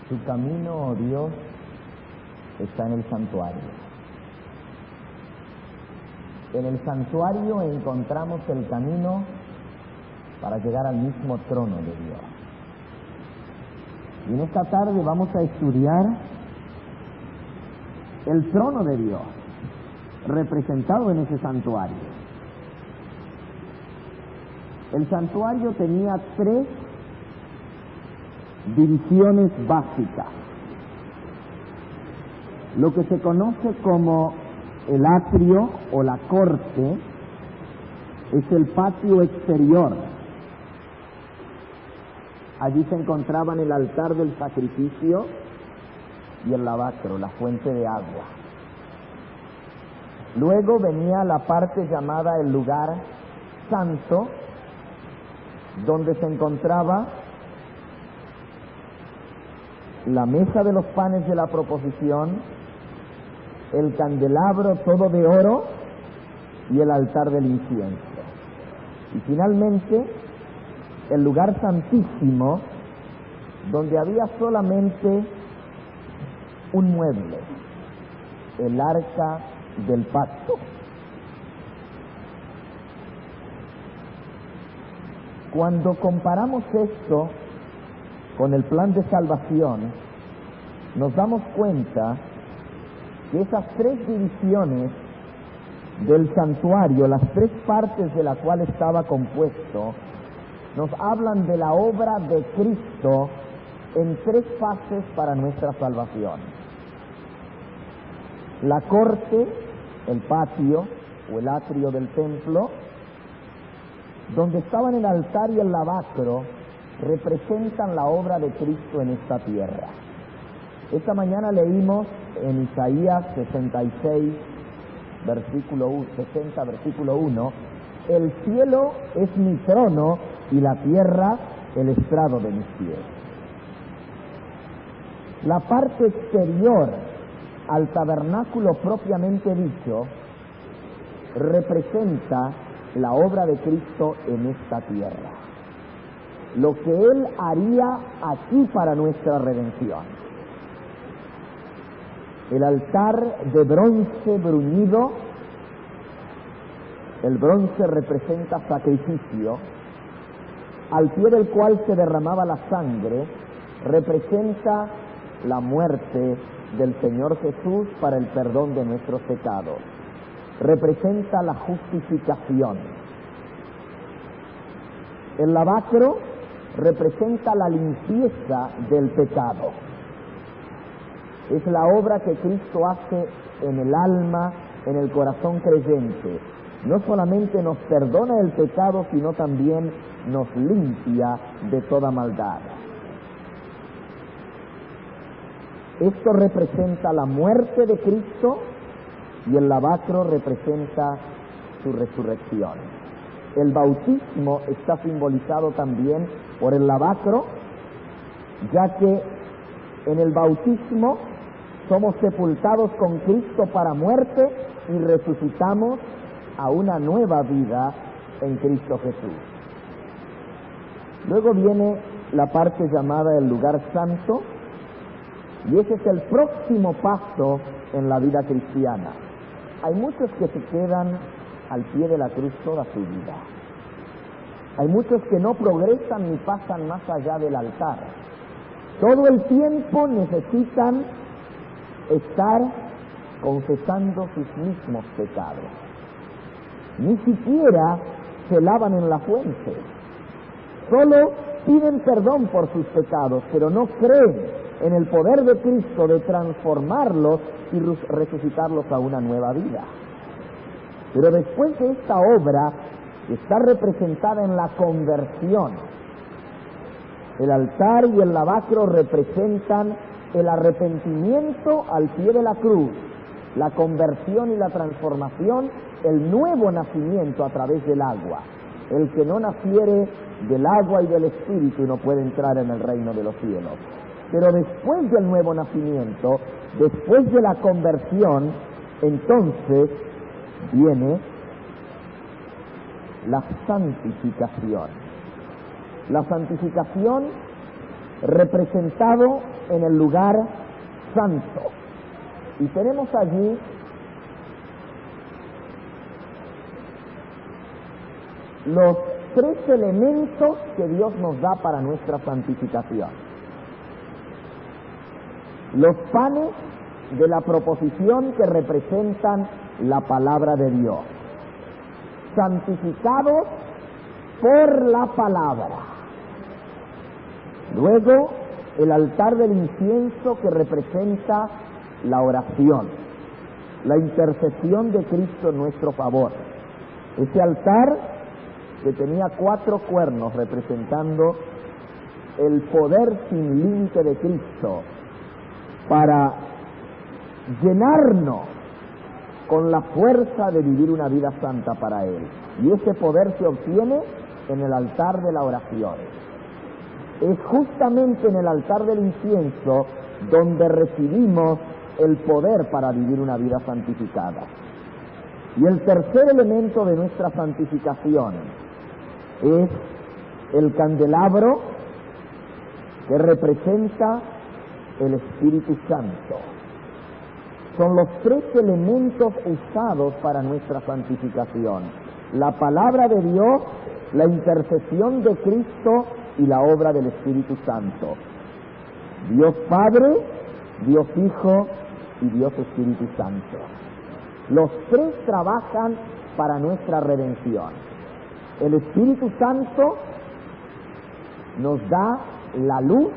Tu camino, oh Dios, está en el santuario. En el santuario encontramos el camino para llegar al mismo trono de Dios. Y en esta tarde vamos a estudiar el trono de Dios, representado en ese santuario. El santuario tenía 3 divisiones básicas. Lo que se conoce como el atrio o la corte es el patio exterior. Allí se encontraban el altar del sacrificio y el lavacro, la fuente de agua. Luego venía la parte llamada el lugar santo, donde se encontraba la mesa de los panes de la proposición, el candelabro todo de oro y el altar del incienso. Y finalmente, el lugar santísimo, donde había solamente un mueble, el arca del pacto. Cuando comparamos esto con el plan de salvación, nos damos cuenta que esas 3 divisiones del santuario, las 3 partes de las cuales estaba compuesto, nos hablan de la obra de Cristo en 3 fases para nuestra salvación. La corte, el patio o el atrio del templo, donde estaban el altar y el lavacro, representan la obra de Cristo en esta tierra. Esta mañana leímos en Isaías 66, versículo 1, el cielo es mi trono y la tierra el estrado de mis pies. La parte exterior al tabernáculo propiamente dicho representa la obra de Cristo en esta tierra, lo que Él haría aquí para nuestra redención. El altar de bronce bruñido, el bronce representa sacrificio, al pie del cual se derramaba la sangre, representa la muerte del Señor Jesús para el perdón de nuestros pecados, representa la justificación. El lavacro representa la limpieza del pecado. Es la obra que Cristo hace en el alma, en el corazón creyente. No solamente nos perdona el pecado, sino también nos limpia de toda maldad. Esto representa la muerte de Cristo y el lavacro representa su resurrección. El bautismo está simbolizado también por el lavacro, ya que en el bautismo somos sepultados con Cristo para muerte y resucitamos a una nueva vida en Cristo Jesús. Luego viene la parte llamada el lugar santo, y ese es el próximo paso en la vida cristiana. Hay muchos que se quedan al pie de la cruz toda su vida. Hay muchos que no progresan ni pasan más allá del altar. Todo el tiempo necesitan estar confesando sus mismos pecados. Ni siquiera se lavan en la fuente. Solo piden perdón por sus pecados, pero no creen en el poder de Cristo de transformarlos y resucitarlos a una nueva vida. Pero después de esta obra, está representada en la conversión. El altar y el lavacro representan el arrepentimiento al pie de la cruz, la conversión y la transformación, el nuevo nacimiento a través del agua. El que no naciere del agua y del Espíritu no puede entrar en el reino de los cielos. Pero después del nuevo nacimiento, después de la conversión, entonces viene la santificación. La santificación representado en el lugar santo. Y tenemos allí los 3 elementos que Dios nos da para nuestra santificación. Los panes de la proposición que representan la palabra de Dios, santificados por la palabra. Luego, el altar del incienso que representa la oración, la intercesión de Cristo en nuestro favor. Ese altar que tenía 4 cuernos representando el poder sin límite de Cristo para llenarnos con la fuerza de vivir una vida santa para Él. Y ese poder se obtiene en el altar de la oración. Es justamente en el altar del incienso donde recibimos el poder para vivir una vida santificada. Y el tercer elemento de nuestra santificación es el candelabro que representa el Espíritu Santo. Son los 3 elementos usados para nuestra santificación: la palabra de Dios, la intercesión de Cristo y la obra del Espíritu Santo. Dios Padre, Dios Hijo y Dios Espíritu Santo. Los 3 trabajan para nuestra redención. El Espíritu Santo nos da la luz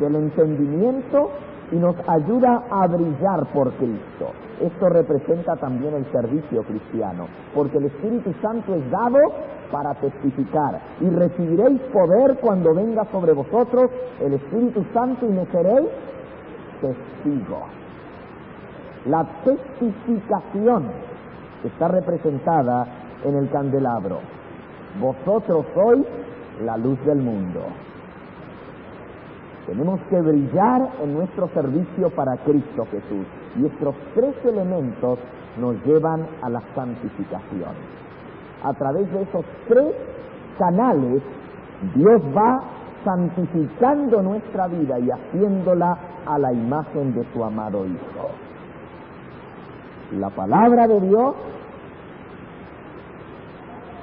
del entendimiento y nos ayuda a brillar por Cristo. Esto representa también el servicio cristiano, porque el Espíritu Santo es dado para testificar. Y recibiréis poder cuando venga sobre vosotros el Espíritu Santo y me seréis testigos. La testificación está representada en el candelabro. Vosotros sois la luz del mundo. Tenemos que brillar en nuestro servicio para Cristo Jesús. Y estos 3 elementos nos llevan a la santificación. A través de esos 3 canales, Dios va santificando nuestra vida y haciéndola a la imagen de su amado Hijo. La palabra de Dios,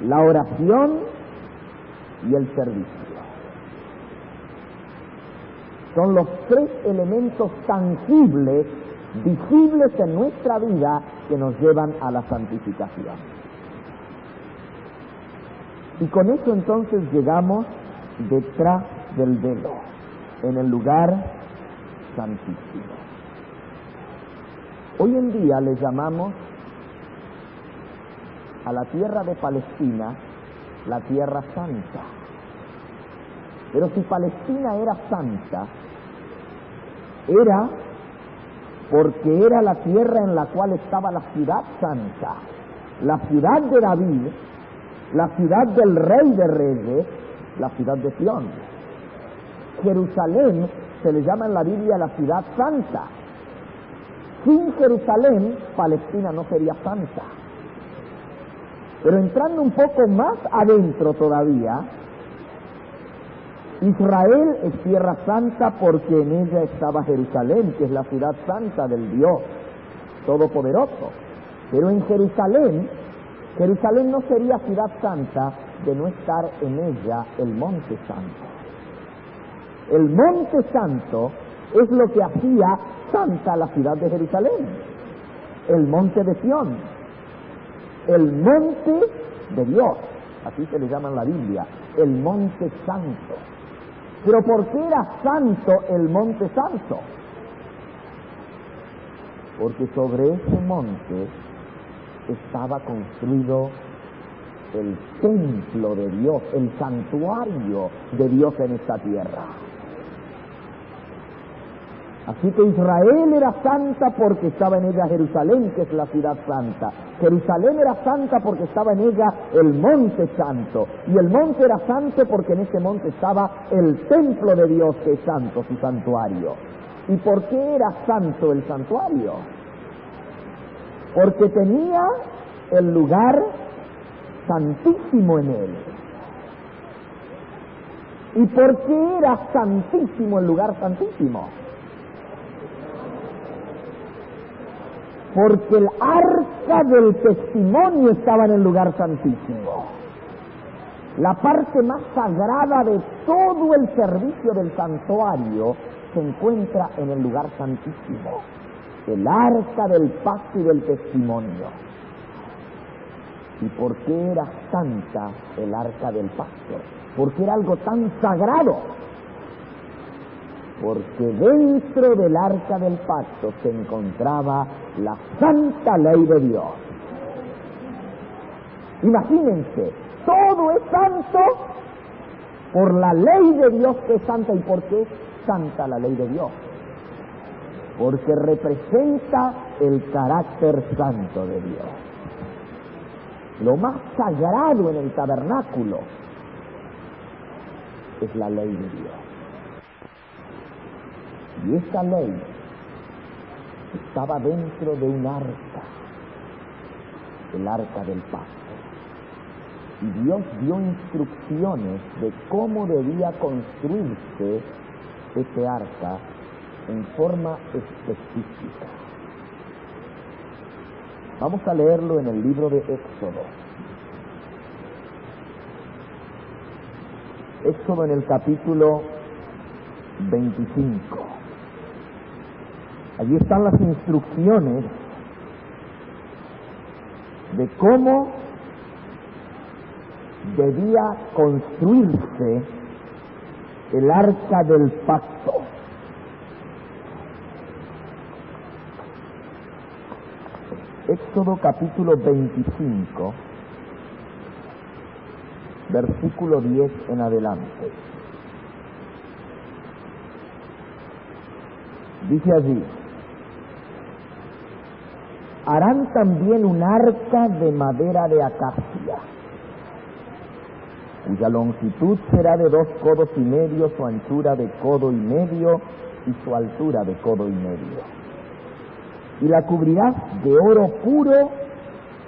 la oración y el servicio. Son los 3 elementos tangibles, visibles en nuestra vida, que nos llevan a la santificación. Y con eso entonces llegamos detrás del velo, en el lugar santísimo. Hoy en día le llamamos a la tierra de Palestina la tierra santa. Pero si Palestina era santa, era porque era la tierra en la cual estaba la ciudad santa, la ciudad de David, la ciudad del Rey de Reyes, la ciudad de Sión. Jerusalén se le llama en la Biblia la ciudad santa. Sin Jerusalén, Palestina no sería santa. Pero entrando un poco más adentro todavía, Israel es tierra santa porque en ella estaba Jerusalén, que es la ciudad santa del Dios Todopoderoso. Pero en Jerusalén, Jerusalén no sería ciudad santa de no estar en ella el Monte Santo. El Monte Santo es lo que hacía santa la ciudad de Jerusalén. El Monte de Sión, el Monte de Dios, así se le llama en la Biblia, el Monte Santo. Pero ¿por qué era santo el Monte Santo? Porque sobre ese monte estaba construido el templo de Dios, el santuario de Dios en esta tierra. Así que Israel era santa porque estaba en ella Jerusalén, que es la ciudad santa. Jerusalén era santa porque estaba en ella el monte santo. Y el monte era santo porque en ese monte estaba el templo de Dios, que es santo, su santuario. ¿Y por qué era santo el santuario? Porque tenía el lugar santísimo en él. ¿Y por qué era santísimo el lugar santísimo? Porque el arca del testimonio estaba en el lugar santísimo. La parte más sagrada de todo el servicio del santuario se encuentra en el lugar santísimo. El arca del pacto y del testimonio. ¿Y por qué era santa el arca del pacto? ¿Por qué era algo tan sagrado? Porque dentro del arca del pacto se encontraba la santa ley de Dios. Imagínense, todo es santo por la ley de Dios que es santa. ¿Y por qué es santa la ley de Dios? Porque representa el carácter santo de Dios. Lo más sagrado en el tabernáculo es la ley de Dios. Y esa ley estaba dentro de un arca, el arca del pacto. Y Dios dio instrucciones de cómo debía construirse ese arca en forma específica. Vamos a leerlo en el libro de Éxodo. Éxodo en el capítulo 25. Allí están las instrucciones de cómo debía construirse el arca del pacto. Éxodo capítulo 25, versículo 10 en adelante. Dice allí: harán también un arca de madera de acacia, cuya longitud será de 2 codos y medio, su anchura de codo y medio y su altura de codo y medio. Y la cubrirás de oro puro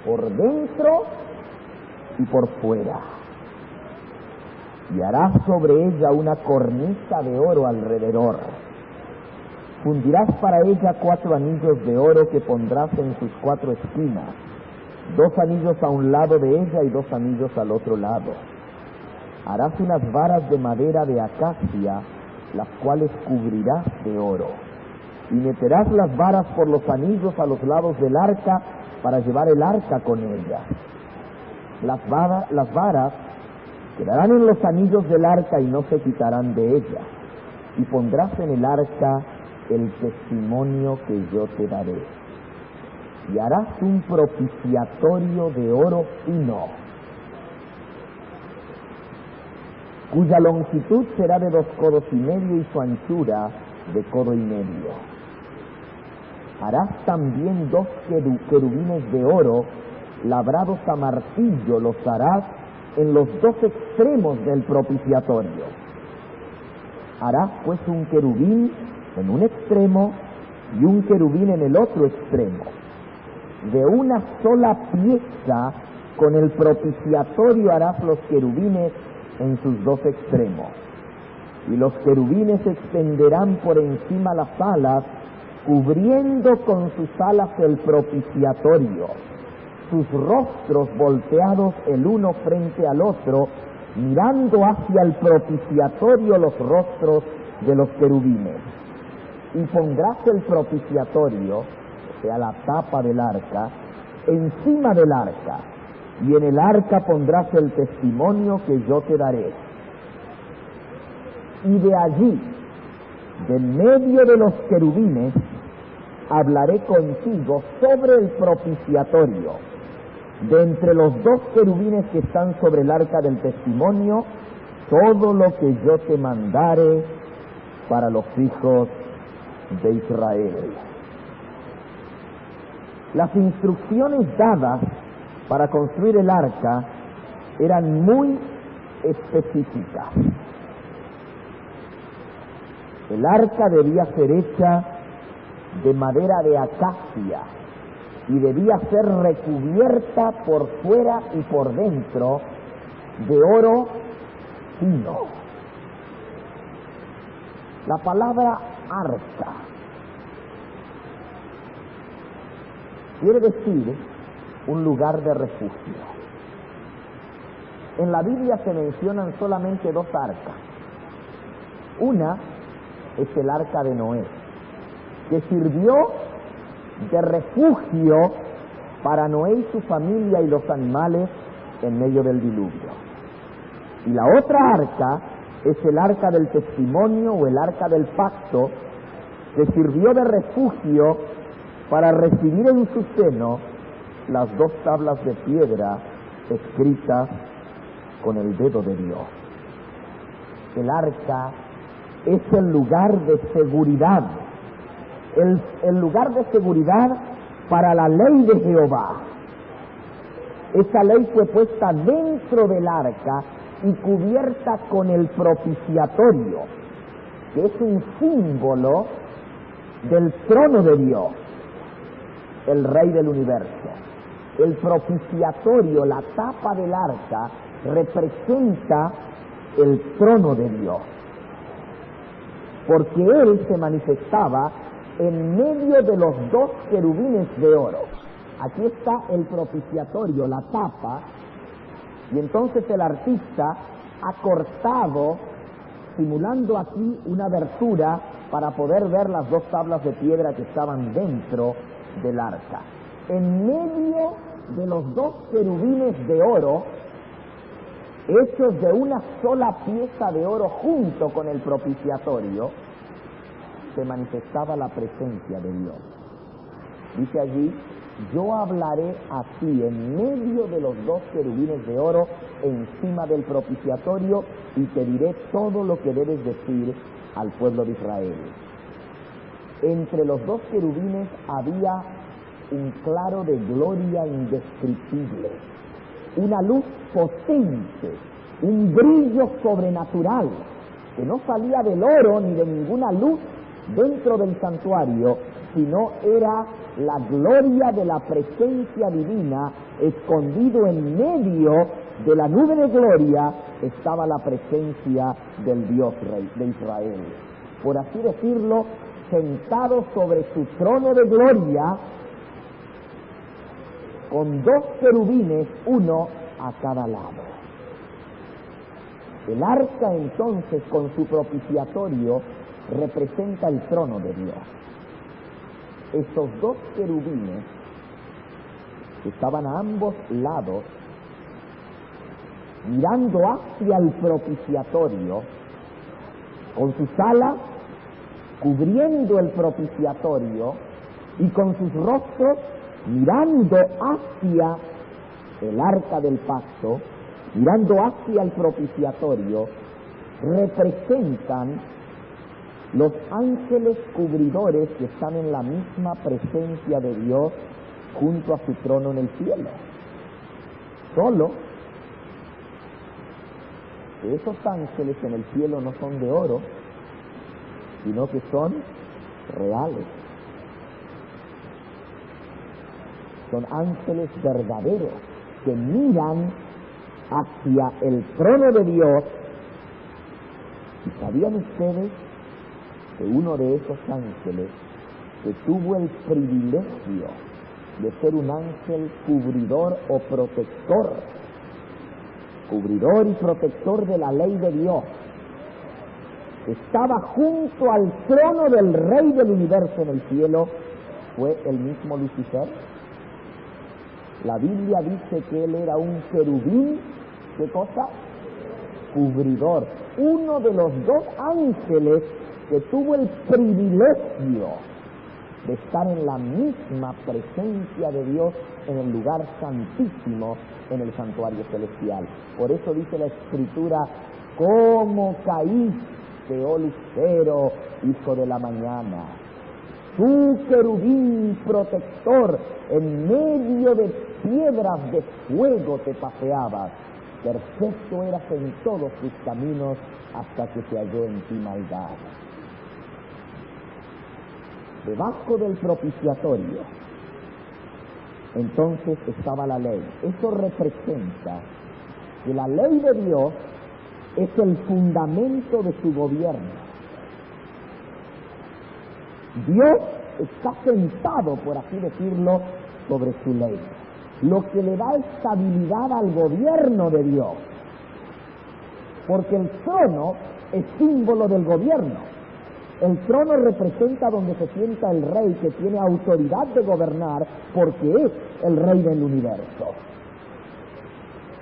por dentro y por fuera. Y harás sobre ella una cornisa de oro alrededor. Fundirás para ella 4 anillos de oro que pondrás en sus 4 esquinas, 2 anillos a un lado de ella y 2 anillos al otro lado. Harás unas varas de madera de acacia, las cuales cubrirás de oro. Y meterás las varas por los anillos a los lados del arca para llevar el arca con ellas. Las varas quedarán en los anillos del arca y no se quitarán de ella. Y pondrás en el arca el testimonio que yo te daré. Y harás un propiciatorio de oro fino, cuya longitud será de 2 codos y medio y su anchura de codo y medio. Harás también 2 querubines de oro labrados a martillo, los harás en los 2 extremos del propiciatorio. Harás pues un querubín en un extremo y un querubín en el otro extremo. De una sola pieza con el propiciatorio harás los querubines en sus 2 extremos. Y los querubines se extenderán por encima las alas, cubriendo con sus alas el propiciatorio, sus rostros volteados el uno frente al otro, mirando hacia el propiciatorio los rostros de los querubines. Y pondrás el propiciatorio, o sea, la tapa del arca, encima del arca, y en el arca pondrás el testimonio que yo te daré. Y de allí, de medio de los querubines, hablaré contigo sobre el propiciatorio. De entre los 2 querubines que están sobre el arca del testimonio, todo lo que yo te mandare para los hijos de Israel. Las instrucciones dadas para construir el arca eran muy específicas. El arca debía ser hecha de madera de acacia y debía ser recubierta por fuera y por dentro de oro fino. La palabra arca quiere decir un lugar de refugio. En la Biblia se mencionan solamente dos arcas. Una es el arca de Noé, que sirvió de refugio para Noé y su familia y los animales en medio del diluvio. Y la otra arca es el arca del testimonio o el arca del pacto, que sirvió de refugio para recibir en su seno las dos tablas de piedra escritas con el dedo de Dios. El arca es el lugar de seguridad, el lugar de seguridad para la ley de Jehová. Esa ley fue puesta dentro del arca y cubierta con el propiciatorio, que es un símbolo del trono de Dios, el Rey del universo. El propiciatorio, la tapa del arca, representa el trono de Dios, porque Él se manifestaba en medio de los dos querubines de oro. Aquí está el propiciatorio, la tapa, y entonces el artista ha cortado, simulando aquí una abertura para poder ver las dos tablas de piedra que estaban dentro del arca. En medio de los dos querubines de oro, hechos de una sola pieza de oro junto con el propiciatorio, se manifestaba la presencia de Dios. Dice allí: yo hablaré a ti en medio de los dos querubines de oro encima del propiciatorio y te diré todo lo que debes decir al pueblo de Israel. Entre los dos querubines había un claro de gloria indescriptible, una luz potente, un brillo sobrenatural que no salía del oro ni de ninguna luz dentro del santuario, sino era la gloria de la presencia divina. Escondido en medio de la nube de gloria estaba la presencia del Dios Rey de Israel. Por así decirlo, sentado sobre su trono de gloria, con dos querubines, uno a cada lado. El arca entonces, con su propiciatorio, representa el trono de Dios. Estos dos querubines que estaban a ambos lados, mirando hacia el propiciatorio, con sus alas cubriendo el propiciatorio y con sus rostros mirando hacia el arca del pacto, mirando hacia el propiciatorio, representan los ángeles cubridores que están en la misma presencia de Dios junto a su trono en el cielo. Solo que esos ángeles en el cielo no son de oro, sino que son reales. Son ángeles verdaderos que miran hacia el trono de Dios. ¿Y sabían ustedes que uno de esos ángeles, que tuvo el privilegio de ser un ángel cubridor o protector, cubridor y protector de la ley de Dios, estaba junto al trono del Rey del universo en el cielo, fue el mismo Lucifer? La Biblia dice que él era un querubín, ¿qué cosa? Cubridor. Uno de los dos ángeles que tuvo el privilegio de estar en la misma presencia de Dios en el lugar santísimo, en el santuario celestial. Por eso dice la Escritura: ¿cómo caíste, oh lucero, hijo de la mañana? Tú, querubín protector, en medio de piedras de fuego te paseabas. Perfecto eras en todos tus caminos hasta que se halló en ti maldad. Debajo del propiciatorio, entonces estaba la ley. Eso representa que la ley de Dios es el fundamento de su gobierno. Dios está sentado, por así decirlo, sobre su ley, lo que le da estabilidad al gobierno de Dios, porque el trono es símbolo del gobierno. El trono representa donde se sienta el rey, que tiene autoridad de gobernar porque es el rey del universo.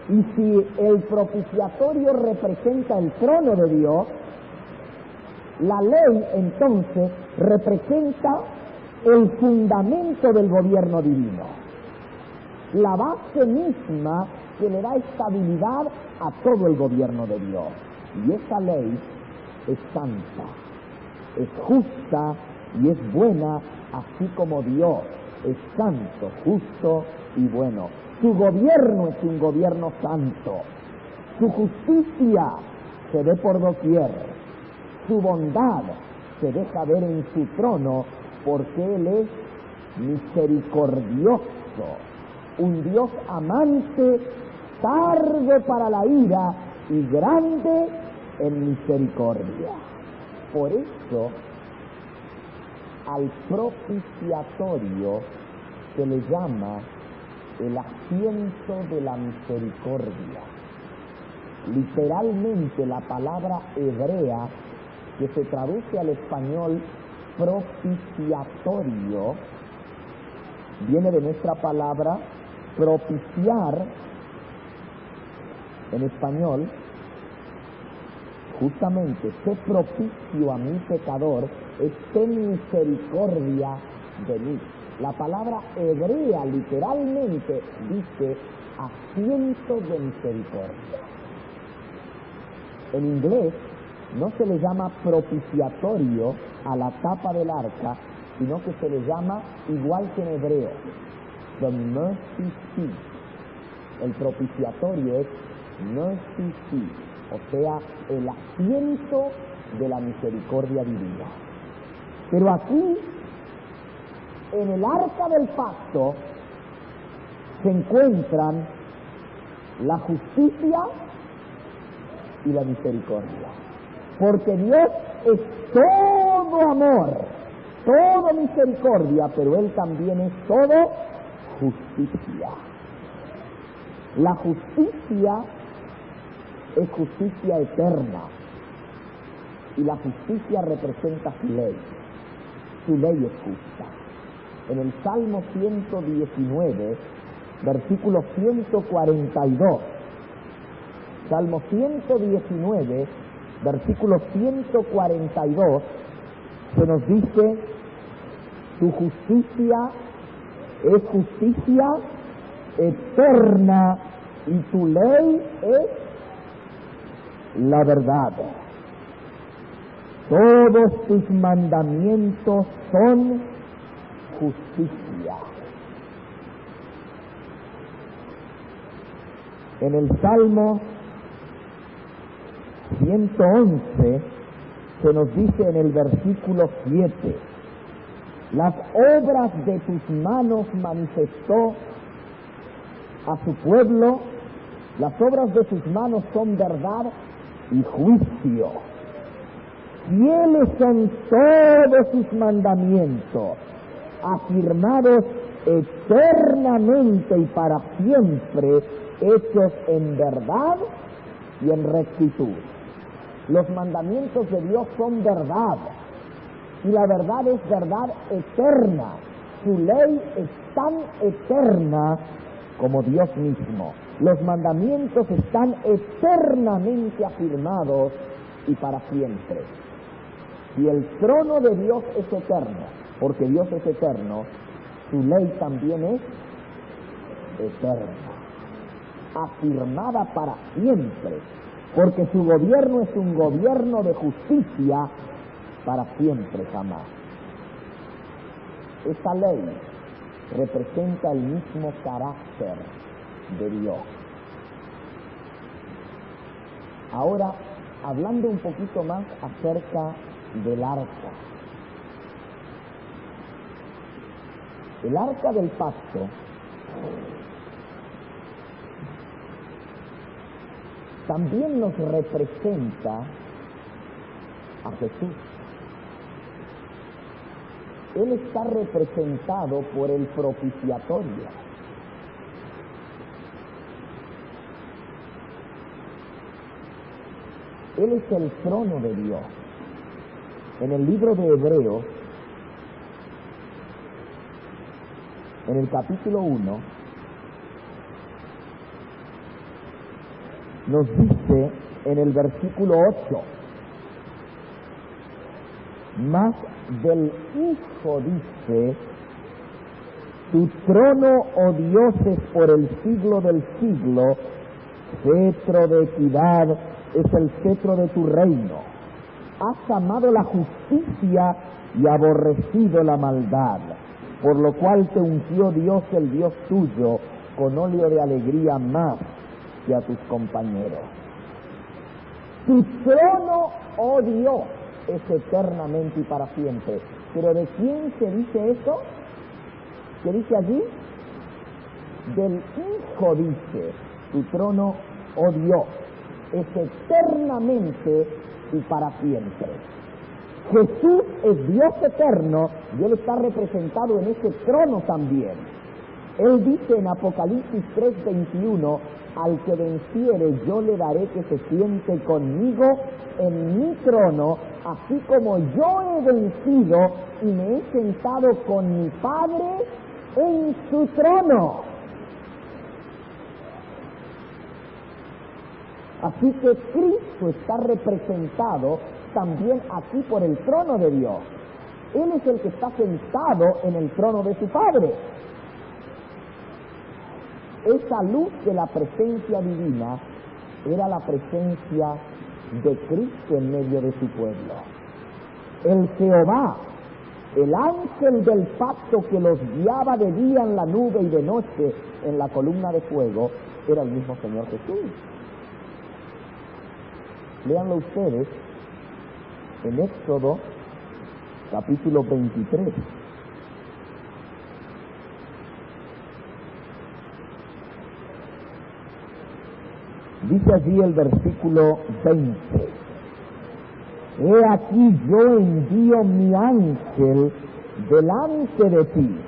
Y si el propiciatorio representa el trono de Dios, la ley entonces representa el fundamento del gobierno divino, la base misma que le da estabilidad a todo el gobierno de Dios. Y esa ley es santa, es justa y es buena, así como Dios es santo, justo y bueno. Su gobierno es un gobierno santo, su justicia se ve por doquier, su bondad se deja ver en su trono, porque Él es misericordioso, un Dios amante, tardo para la ira y grande en misericordia. Por eso, al propiciatorio se le llama el asiento de la misericordia. Literalmente la palabra hebrea que se traduce al español propiciatorio viene de nuestra palabra propiciar en español. Justamente, sé propicio a mi pecador, ten misericordia de mí. La palabra hebrea literalmente dice asiento de misericordia. En inglés no se le llama propiciatorio a la tapa del arca, sino que se le llama, igual que en hebreo, the mercy seat. El propiciatorio es mercy seat, o sea, el asiento de la misericordia divina. Pero aquí, en el arca del pacto, se encuentran la justicia y la misericordia. Porque Dios es todo amor, todo misericordia, pero Él también es todo justicia. La justicia es justicia eterna, y la justicia representa su ley. Su ley es justa. En el Salmo 119, versículo 142, Salmo 119, versículo 142, se nos dice: tu justicia es justicia eterna y tu ley es la verdad. Todos tus mandamientos son justicia. En el Salmo 111 se nos dice en el versículo 7: las obras de tus manos manifestó a su pueblo, las obras de sus manos son verdad y juicio. Fieles son todos sus mandamientos, afirmados eternamente y para siempre, hechos en verdad y en rectitud. Los mandamientos de Dios son verdad, y la verdad es verdad eterna. Su ley es tan eterna como Dios mismo. Los mandamientos están eternamente afirmados y para siempre. Y el trono de Dios es eterno, porque Dios es eterno, su ley también es eterna, afirmada para siempre, porque su gobierno es un gobierno de justicia para siempre jamás. Esta ley representa el mismo carácter de Dios. Ahora, hablando un poquito más acerca del arca. El arca del pacto también nos representa a Jesús. Él está representado por el propiciatorio. Él es el trono de Dios. En el libro de Hebreos, en el capítulo 1, nos dice en el versículo 8, más del Hijo dice, tu trono, oh Dios, es por el siglo del siglo, cetro de equidad es el cetro de tu reino. Has amado la justicia y aborrecido la maldad, por lo cual te ungió Dios, el Dios tuyo, con óleo de alegría más que a tus compañeros. Tu trono, oh Dios, es eternamente y para siempre. ¿Pero de quién se dice eso? ¿Qué dice allí? Del Hijo dice, tu trono, oh Dios, es eternamente y para siempre. Jesús es Dios eterno y Él está representado en ese trono también. Él dice en Apocalipsis 3:21, al que venciere yo le daré que se siente conmigo en mi trono, así como yo he vencido y me he sentado con mi Padre en su trono. Así que Cristo está representado también aquí por el trono de Dios. Él es el que está sentado en el trono de su Padre. Esa luz de la presencia divina era la presencia de Cristo en medio de su pueblo. El Jehová, el ángel del pacto que los guiaba de día en la nube y de noche en la columna de fuego, era el mismo Señor Jesús. Léanlo ustedes en Éxodo capítulo 23. Dice allí el versículo 20. He aquí yo envío mi ángel delante de ti,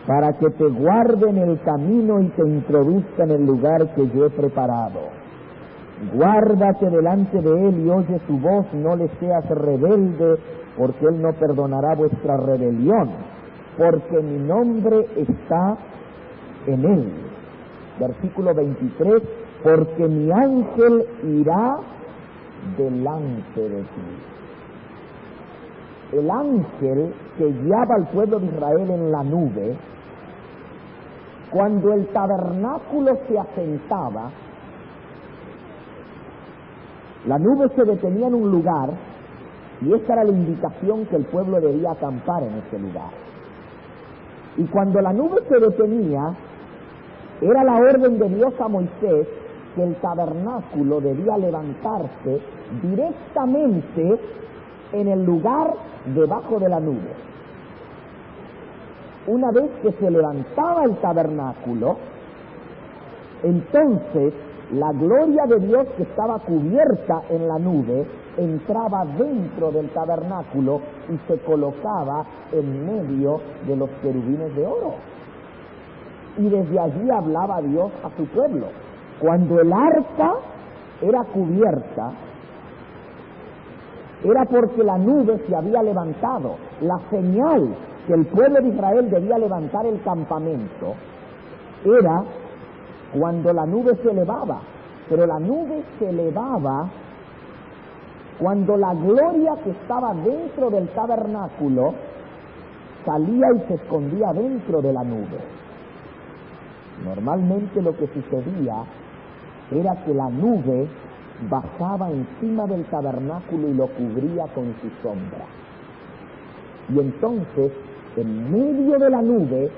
para que te guarde en el camino y te introduzca en el lugar que yo he preparado. Guárdate delante de él y oye su voz, no le seas rebelde, porque él no perdonará vuestra rebelión, porque mi nombre está en él. Versículo 23, porque mi ángel irá delante de ti. El ángel que guiaba al pueblo de Israel en la nube, cuando el tabernáculo se asentaba, la nube se detenía en un lugar y esa era la indicación que el pueblo debía acampar en ese lugar. Y cuando la nube se detenía, era la orden de Dios a Moisés que el tabernáculo debía levantarse directamente en el lugar debajo de la nube. Una vez que se levantaba el tabernáculo, entonces la gloria de Dios que estaba cubierta en la nube entraba dentro del tabernáculo y se colocaba en medio de los querubines de oro. Y desde allí hablaba Dios a su pueblo. Cuando el arca era cubierta, era porque la nube se había levantado. La señal que el pueblo de Israel debía levantar el campamento era cuando la nube se elevaba, pero la nube se elevaba cuando la gloria que estaba dentro del tabernáculo salía y se escondía dentro de la nube. Normalmente lo que sucedía era que la nube bajaba encima del tabernáculo y lo cubría con su sombra. Y entonces, en medio de la nube,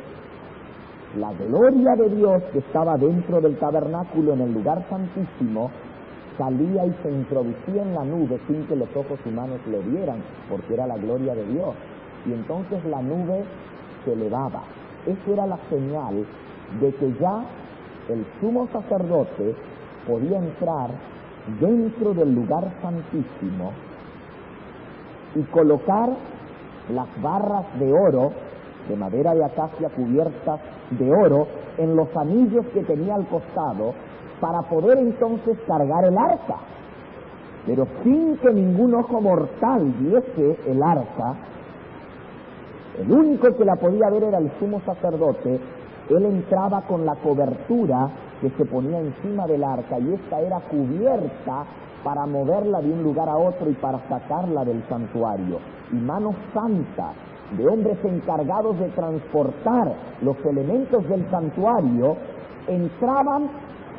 la gloria de Dios que estaba dentro del tabernáculo en el lugar santísimo salía y se introducía en la nube sin que los ojos humanos le vieran, porque era la gloria de Dios. Y entonces la nube se elevaba. Esa era la señal de que ya el sumo sacerdote podía entrar dentro del lugar santísimo y colocar las barras de oro, de madera de acacia cubiertas de oro, en los anillos que tenía al costado, para poder entonces cargar el arca. Pero sin que ningún ojo mortal viese el arca, el único que la podía ver era el sumo sacerdote. Él entraba con la cobertura que se ponía encima del arca, y esta era cubierta para moverla de un lugar a otro y para sacarla del santuario. Y manos santas de hombres encargados de transportar los elementos del santuario entraban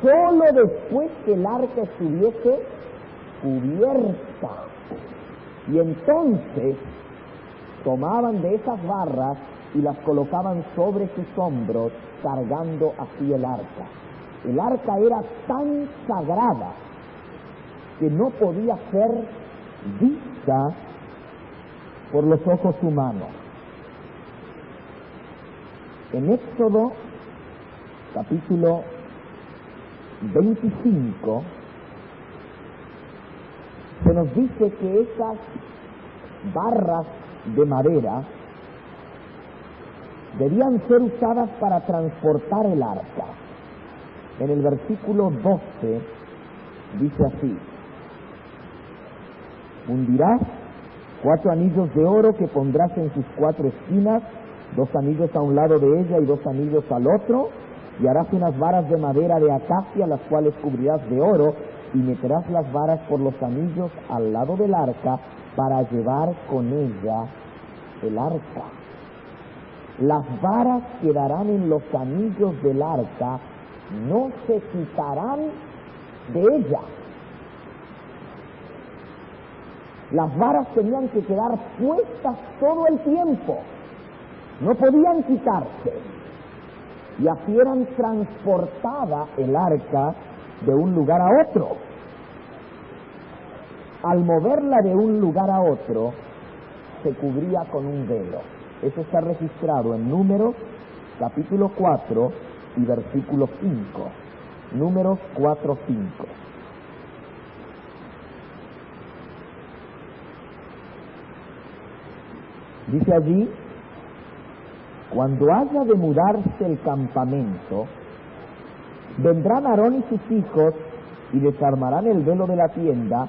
solo después que el arca estuviese cubierta. Y entonces tomaban de esas barras y las colocaban sobre sus hombros, cargando así el arca. El arca era tan sagrada que no podía ser vista por los ojos humanos. En Éxodo, capítulo 25, se nos dice que esas barras de madera debían ser usadas para transportar el arca. En el versículo 12 dice así: fundirás 4 anillos de oro que pondrás en sus 4 esquinas, 2 anillos a un lado de ella y 2 anillos al otro, y harás unas varas de madera de acacia, las cuales cubrirás de oro, y meterás las varas por los anillos al lado del arca para llevar con ella el arca. Las varas quedarán en los anillos del arca, no se quitarán de ella. Las varas tenían que quedar puestas todo el tiempo, no podían quitarse, y así eran transportada el arca de un lugar a otro. Al moverla de un lugar a otro, se cubría con un velo. Eso está registrado en Números, capítulo 4 y versículo 5. Números 4, 5. Dice allí: cuando haya de mudarse el campamento, vendrán Aarón y sus hijos y desarmarán el velo de la tienda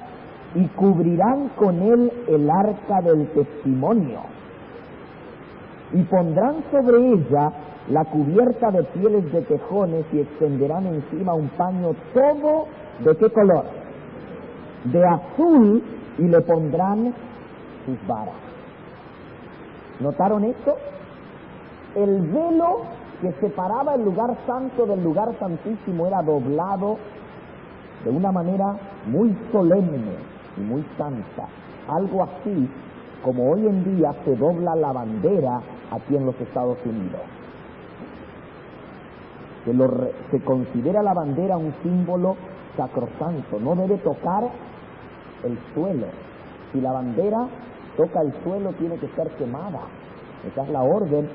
y cubrirán con él el arca del testimonio, y pondrán sobre ella la cubierta de pieles de tejones y extenderán encima un paño todo, ¿de qué color? De azul, y le pondrán sus varas. ¿Notaron esto? El velo que separaba el lugar santo del lugar santísimo era doblado de una manera muy solemne y muy santa. Algo así como hoy en día se dobla la bandera aquí en los Estados Unidos. Se considera la bandera un símbolo sacrosanto, no debe tocar el suelo. Si la bandera toca el suelo, tiene que ser quemada. Esa es la orden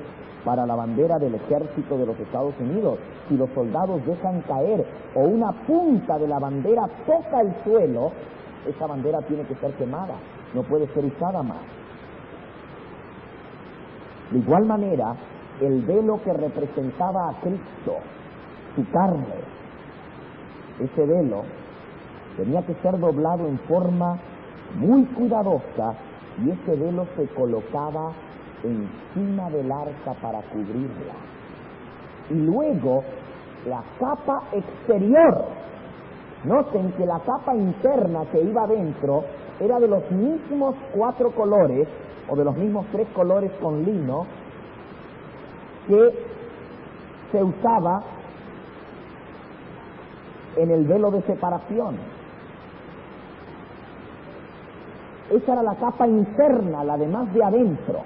para la bandera del ejército de los Estados Unidos. Si los soldados dejan caer o una punta de la bandera toca el suelo, esa bandera tiene que ser quemada, no puede ser usada más. De igual manera, el velo que representaba a Cristo, su carne, ese velo tenía que ser doblado en forma muy cuidadosa, y ese velo se colocaba encima del arca para cubrirla. Y luego la capa exterior, noten que la capa interna que iba adentro era de los mismos 4 colores, o de los mismos 3 colores con lino, que se usaba en el velo de separación. Esa era la capa interna, la de más de adentro.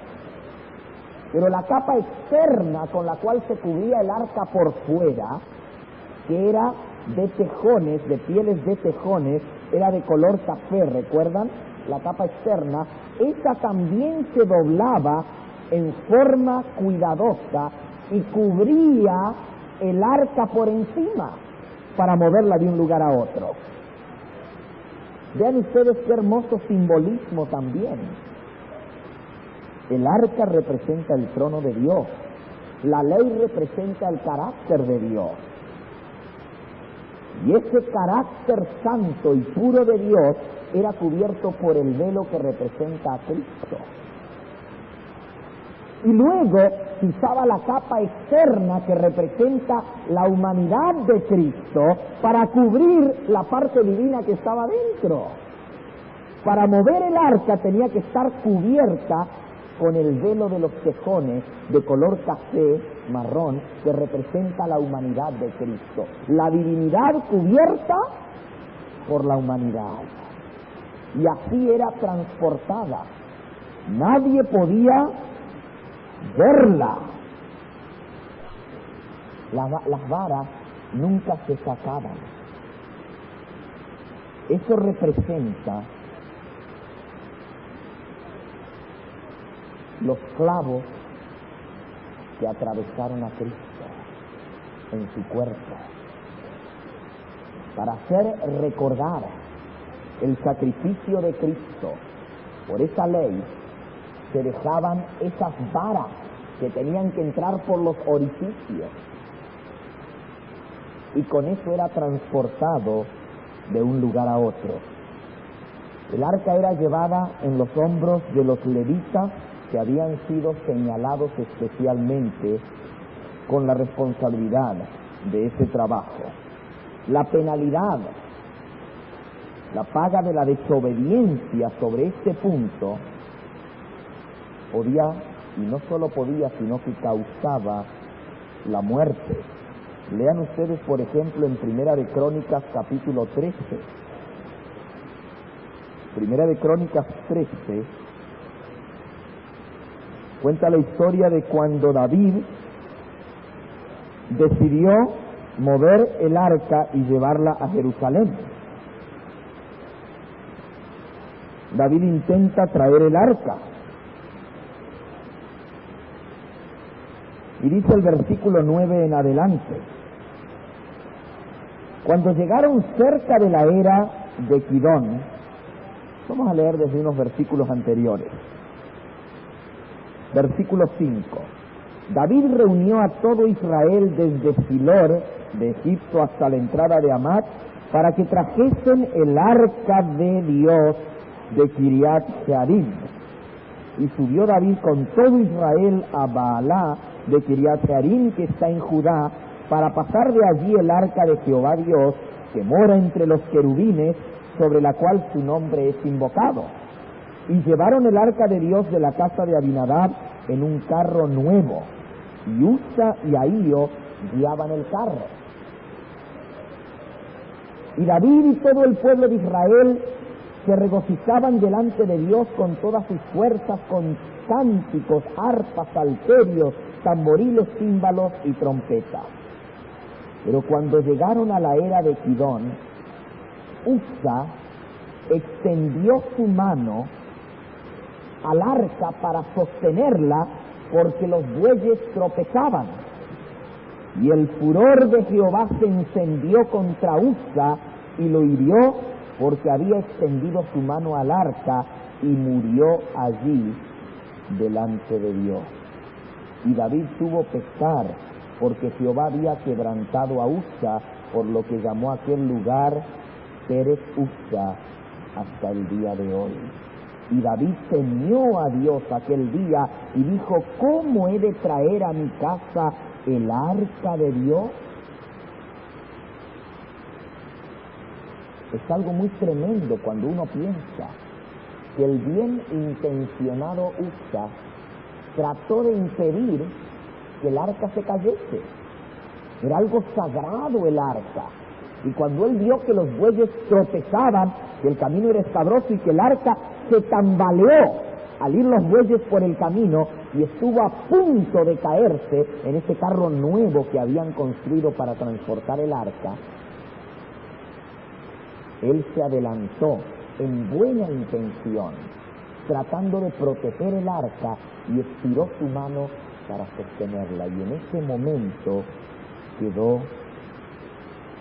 Pero la capa externa con la cual se cubría el arca por fuera, que era de tejones, de pieles de tejones, era de color café, ¿recuerdan? La capa externa, esa también se doblaba en forma cuidadosa y cubría el arca por encima para moverla de un lugar a otro. Vean ustedes qué hermoso simbolismo también. El arca representa el trono de Dios. La ley representa el carácter de Dios. Y ese carácter santo y puro de Dios era cubierto por el velo que representa a Cristo. Y luego se usaba la capa externa que representa la humanidad de Cristo para cubrir la parte divina que estaba dentro. Para mover el arca tenía que estar cubierta con el velo de los tejones de color café, marrón, que representa la humanidad de Cristo. La divinidad cubierta por la humanidad. Y así era transportada. Nadie podía verla. Las varas nunca se sacaban. Eso representa los clavos que atravesaron a Cristo en su cuerpo para hacer recordar el sacrificio de Cristo. Por esa ley se dejaban esas varas que tenían que entrar por los orificios, y con eso era transportado de un lugar a otro. El arca era llevada en los hombros de los levitas, que habían sido señalados especialmente con la responsabilidad de ese trabajo. La penalidad, la paga de la desobediencia sobre este punto podía, y no solo podía, sino que causaba la muerte. Lean ustedes, por ejemplo, en Primera de Crónicas, capítulo 13. Primera de Crónicas 13 cuenta la historia de cuando David decidió mover el arca y llevarla a Jerusalén. David intenta traer el arca. Y dice el versículo 9 en adelante: cuando llegaron cerca de la era de Kidón, vamos a leer desde unos versículos anteriores. Versículo 5. David reunió a todo Israel desde Silor, de Egipto, hasta la entrada de Hamat, para que trajesen el arca de Dios de Kiriat Jearim. Y subió David con todo Israel a Baalá de Kiriat Jearim, que está en Judá, para pasar de allí el arca de Jehová Dios, que mora entre los querubines, sobre la cual su nombre es invocado. Y llevaron el arca de Dios de la casa de Abinadab en un carro nuevo, y Uza y Ahío guiaban el carro. Y David y todo el pueblo de Israel se regocijaban delante de Dios con todas sus fuerzas, con cánticos, arpas, salterios, tamboriles, címbalos y trompetas. Pero cuando llegaron a la era de Kidón, Uza extendió su mano al arca para sostenerla, porque los bueyes tropezaban. Y el furor de Jehová se encendió contra Uza y lo hirió, porque había extendido su mano al arca, y murió allí delante de Dios. Y David tuvo pesar, porque Jehová había quebrantado a Uza, por lo que llamó a aquel lugar Pérez Uza hasta el día de hoy. Y David temió a Dios aquel día y dijo: ¿cómo he de traer a mi casa el arca de Dios? Es algo muy tremendo cuando uno piensa que el bien intencionado Uza trató de impedir que el arca se cayese. Era algo sagrado el arca. Y cuando él vio que los bueyes tropezaban, que el camino era escabroso y que el arca se tambaleó al ir los bueyes por el camino y estuvo a punto de caerse en ese carro nuevo que habían construido para transportar el arca, él se adelantó en buena intención, tratando de proteger el arca, y estiró su mano para sostenerla, y en ese momento quedó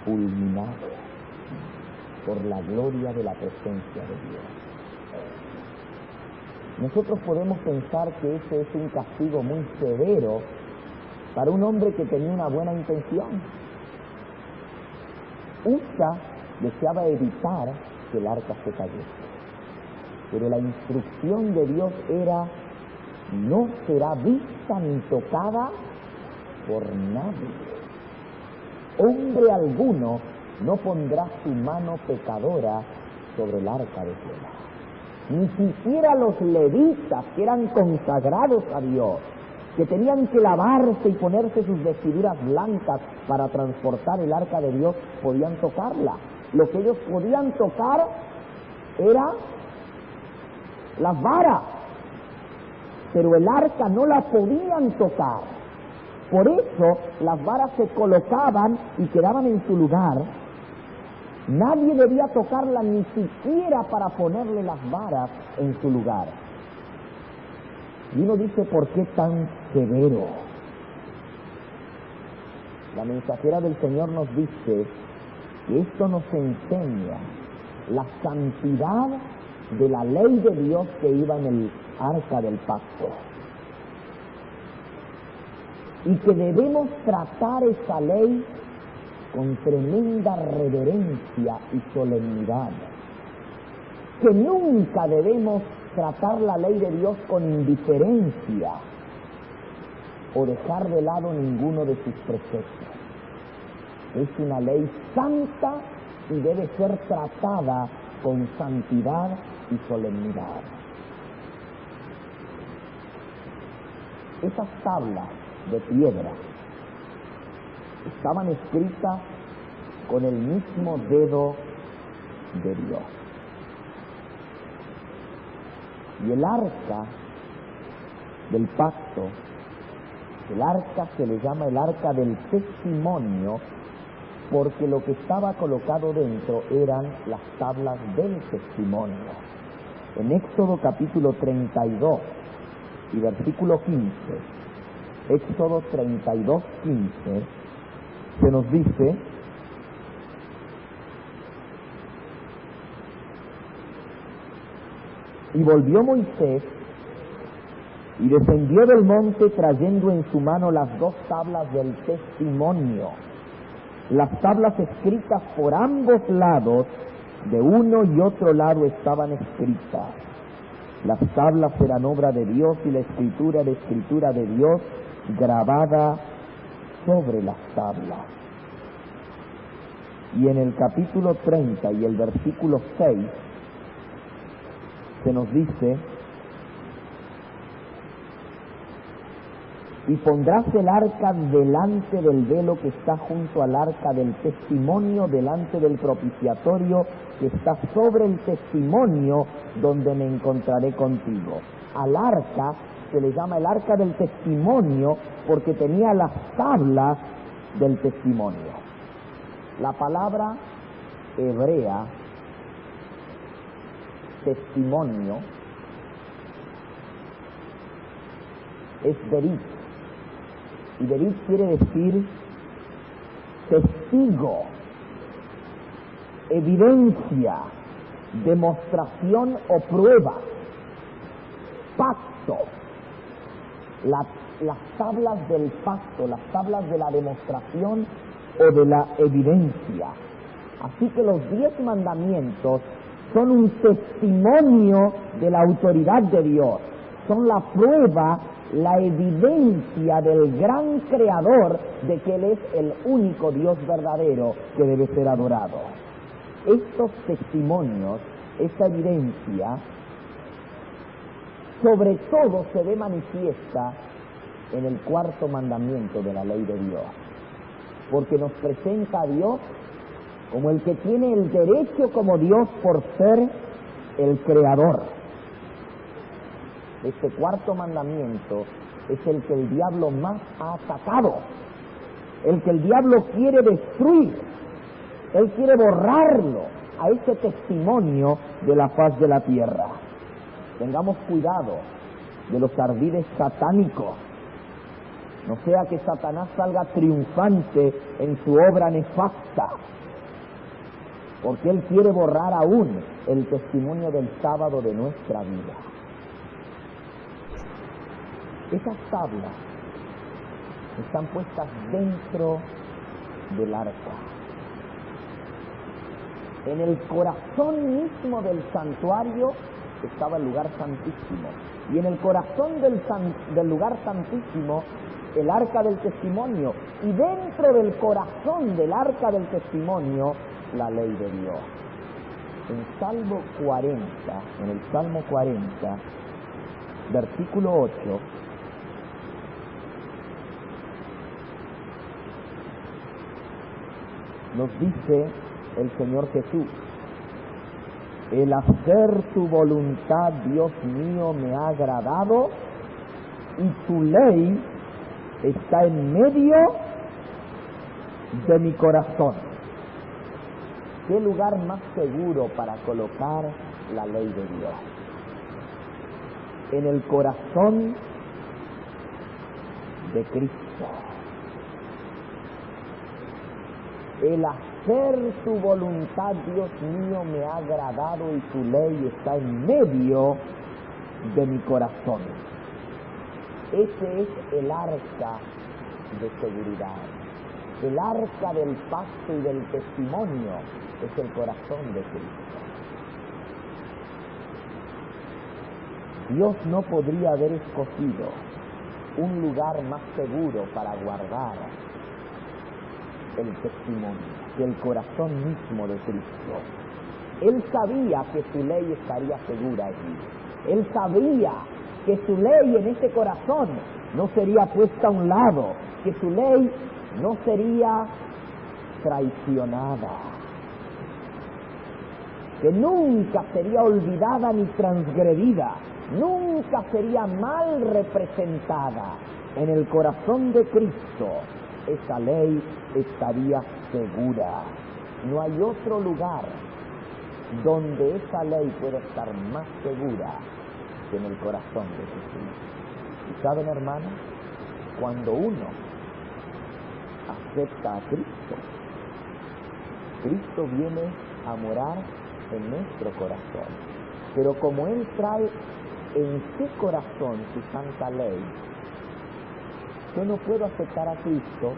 fulminado por la gloria de la presencia de Dios. nosotros podemos pensar que ese es un castigo muy severo para un hombre que tenía una buena intención. Usa deseaba evitar que el arca se cayese, pero la instrucción de Dios era: no será vista ni tocada por nadie. Hombre alguno no pondrá su mano pecadora sobre el arca de Jehová. Ni siquiera los levitas, que eran consagrados a Dios, que tenían que lavarse y ponerse sus vestiduras blancas para transportar el arca de Dios, podían tocarla. Lo que ellos podían tocar era las varas, pero el arca no la podían tocar. Por eso las varas se colocaban y quedaban en su lugar. Nadie debía tocarla, ni siquiera para ponerle las varas en su lugar. Y uno dice: ¿por qué tan severo? La mensajera del Señor nos dice que esto nos enseña la santidad de la ley de Dios que iba en el arca del pacto, y que debemos tratar esa ley con tremenda reverencia y solemnidad, que nunca debemos tratar la ley de Dios con indiferencia o dejar de lado ninguno de sus preceptos. Es una ley santa y debe ser tratada con santidad y solemnidad. Esas tablas de piedra estaban escritas con el mismo dedo de Dios. Y el arca del pacto, el arca se le llama el arca del testimonio, porque lo que estaba colocado dentro eran las tablas del testimonio. En Éxodo capítulo 32 y versículo 15, Éxodo 32, 15, se nos dice: y volvió Moisés y descendió del monte trayendo en su mano las 2 tablas del testimonio, las tablas escritas por ambos lados, de uno y otro lado estaban escritas. Las tablas eran obra de Dios y la escritura era escritura de Dios grabada sobre las tablas. Y en el capítulo 30 y el versículo 6 se nos dice: y pondrás el arca delante del velo que está junto al arca del testimonio, delante del propiciatorio que está sobre el testimonio, donde me encontraré contigo. Al arca se le llama el arca del testimonio porque tenía las tablas del testimonio. La palabra hebrea testimonio es berit, y berit quiere decir testigo, evidencia, demostración o prueba, pacto. Las tablas del pacto, las tablas de la demostración o de la evidencia. Así que los 10 mandamientos son un testimonio de la autoridad de Dios, son la prueba, la evidencia del gran creador de que Él es el único Dios verdadero que debe ser adorado. Estos testimonios, esta evidencia, sobre todo se ve manifiesta en el 4º mandamiento de la ley de Dios, porque nos presenta a Dios como el que tiene el derecho como Dios por ser el creador. Este 4º mandamiento es el que el diablo más ha atacado, el que el diablo quiere destruir. Él quiere borrarlo, a ese testimonio de la faz de la tierra. Tengamos cuidado de los ardides satánicos, no sea que Satanás salga triunfante en su obra nefasta, porque él quiere borrar aún el testimonio del sábado de nuestra vida. Esas tablas están puestas dentro del arca. En el corazón mismo del santuario estaba el lugar santísimo. Y en el corazón del lugar santísimo, el arca del testimonio. Y dentro del corazón del arca del testimonio, la ley de Dios. En el Salmo 40, versículo 8, nos dice el Señor Jesús: el hacer tu voluntad, Dios mío, me ha agradado, y tu ley está en medio de mi corazón. ¿Qué lugar más seguro para colocar la ley de Dios? En el corazón de Cristo. El hacer tu voluntad, Dios mío, me ha agradado, y tu ley está en medio de mi corazón. Ese es el arca de seguridad. El arca del pacto y del testimonio es el corazón de Cristo. Dios no podría haber escogido un lugar más seguro para guardar el testimonio que el corazón mismo de Cristo. Él sabía que su ley estaría segura allí. Él sabía que su ley en ese corazón no sería puesta a un lado, que su ley no sería traicionada, que nunca sería olvidada ni transgredida, nunca sería mal representada. En el corazón de Cristo esa ley estaría segura. No hay otro lugar donde esa ley pueda estar más segura que en el corazón de Jesús. ¿Y saben, hermanos? Cuando uno acepta a Cristo, Cristo viene a morar en nuestro corazón. Pero como Él trae en su corazón su santa ley, yo no puedo aceptar a Cristo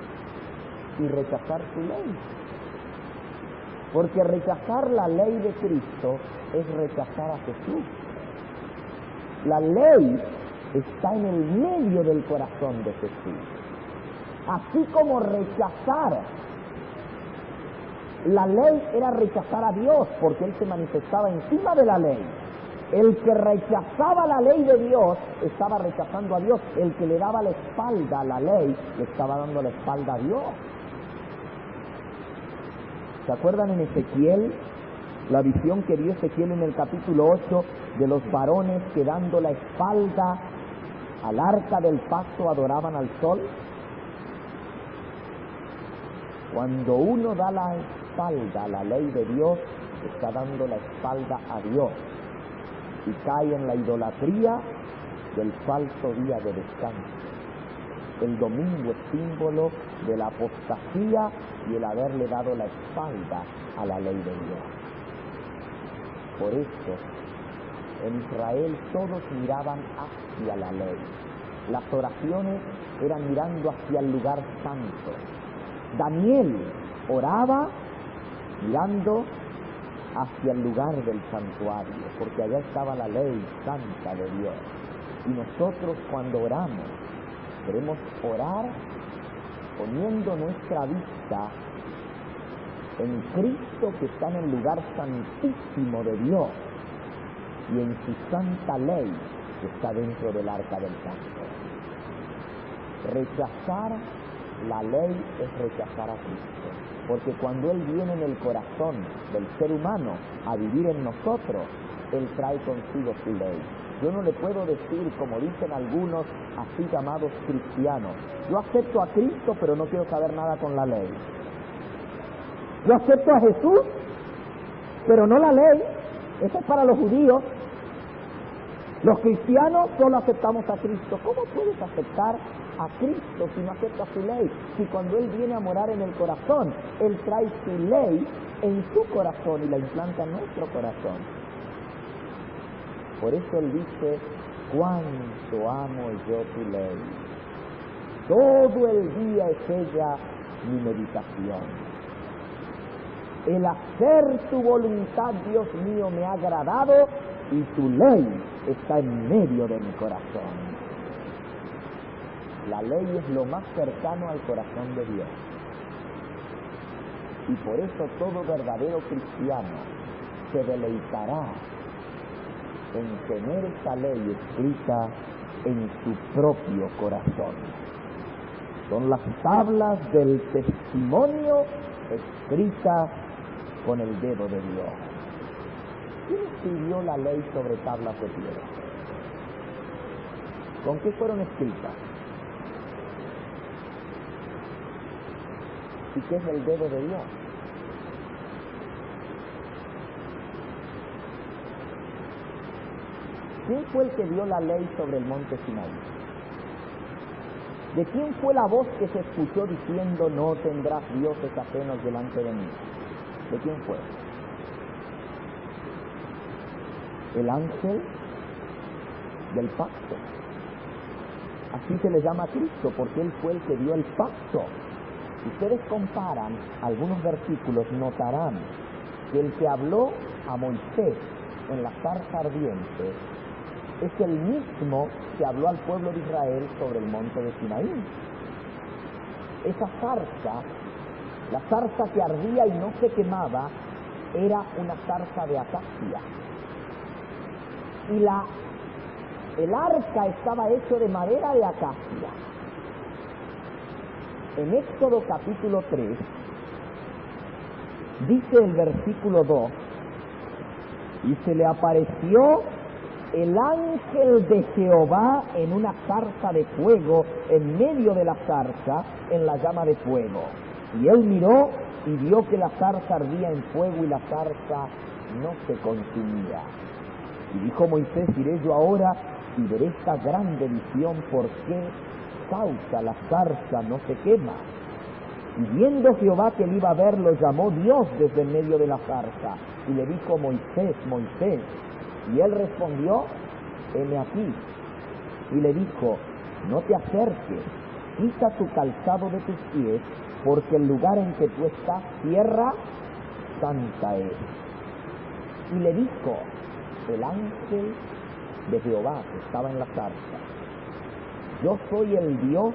y rechazar su ley. Porque rechazar la ley de Cristo es rechazar a Jesús. La ley está en el medio del corazón de Jesús. Así como rechazar la ley era rechazar a Dios, porque Él se manifestaba encima de la ley. El que rechazaba la ley de Dios estaba rechazando a Dios. El que le daba la espalda a la ley le estaba dando la espalda a Dios. ¿Se acuerdan en Ezequiel? La visión que vio Ezequiel en el capítulo 8 de los varones que dando la espalda al arca del pacto adoraban al sol. Cuando uno da la espalda a la ley de Dios, está dando la espalda a Dios y cae en la idolatría del falso día de descanso. El domingo es símbolo de la apostasía y el haberle dado la espalda a la ley de Dios. Por eso, en Israel todos miraban hacia la ley. Las oraciones eran mirando hacia el lugar santo. Daniel oraba mirando hacia el lugar del santuario, porque allá estaba la ley santa de Dios. Y nosotros cuando oramos, queremos orar poniendo nuestra vista en Cristo, que está en el lugar santísimo de Dios, y en su santa ley que está dentro del arca del pacto. Rechazar la ley es rechazar a Cristo, porque cuando Él viene en el corazón del ser humano a vivir en nosotros, Él trae consigo su ley. Yo no le puedo decir, como dicen algunos así llamados cristianos, yo acepto a Cristo pero no quiero saber nada con la ley. Yo acepto a Jesús pero no la ley. Eso es para los judíos. Los cristianos solo aceptamos a Cristo. ¿Cómo puedes aceptar a Cristo si no aceptas su ley? Si cuando Él viene a morar en el corazón, Él trae su ley en su corazón y la implanta en nuestro corazón. Por eso Él dice, cuánto amo yo tu ley. Todo el día es ella mi meditación. El hacer tu voluntad, Dios mío, me ha agradado, y tu ley está en medio de mi corazón. La ley es lo más cercano al corazón de Dios. Y por eso todo verdadero cristiano se deleitará en tener esta ley escrita en su propio corazón. Son las tablas del testimonio escritas con el dedo de Dios. ¿Quién escribió la ley sobre tablas de piedra? ¿Con qué fueron escritas? ¿Y qué es el dedo de Dios? ¿Quién fue el que dio la ley sobre el monte Sinaí? ¿De quién fue la voz que se escuchó diciendo no tendrás dioses ajenos delante de mí? ¿De quién fue? El ángel del pacto. Así se le llama a Cristo, porque Él fue el que dio el pacto. Si ustedes comparan algunos versículos, notarán que el que habló a Moisés en la zarza ardiente es el mismo que habló al pueblo de Israel sobre el monte de Sinaí. Esa zarza, la zarza que ardía y no se quemaba, era una zarza de acacia. Y el arca estaba hecho de madera de acacia. En Éxodo capítulo 3, dice el versículo 2, y se le apareció el ángel de Jehová en una zarza de fuego, en medio de la zarza, en la llama de fuego. Y él miró y vio que la zarza ardía en fuego y la zarza no se consumía. Y dijo Moisés, iré yo ahora y veré esta grande visión, por qué causa la zarza no se quema. Y viendo Jehová que él iba a ver, lo llamó Dios desde en medio de la zarza, y le dijo, Moisés, Moisés. Y él respondió, heme aquí. Y le dijo, no te acerques, quita tu calzado de tus pies, porque el lugar en que tú estás, tierra santa es. Y le dijo el ángel de Jehová que estaba en la zarza, yo soy el Dios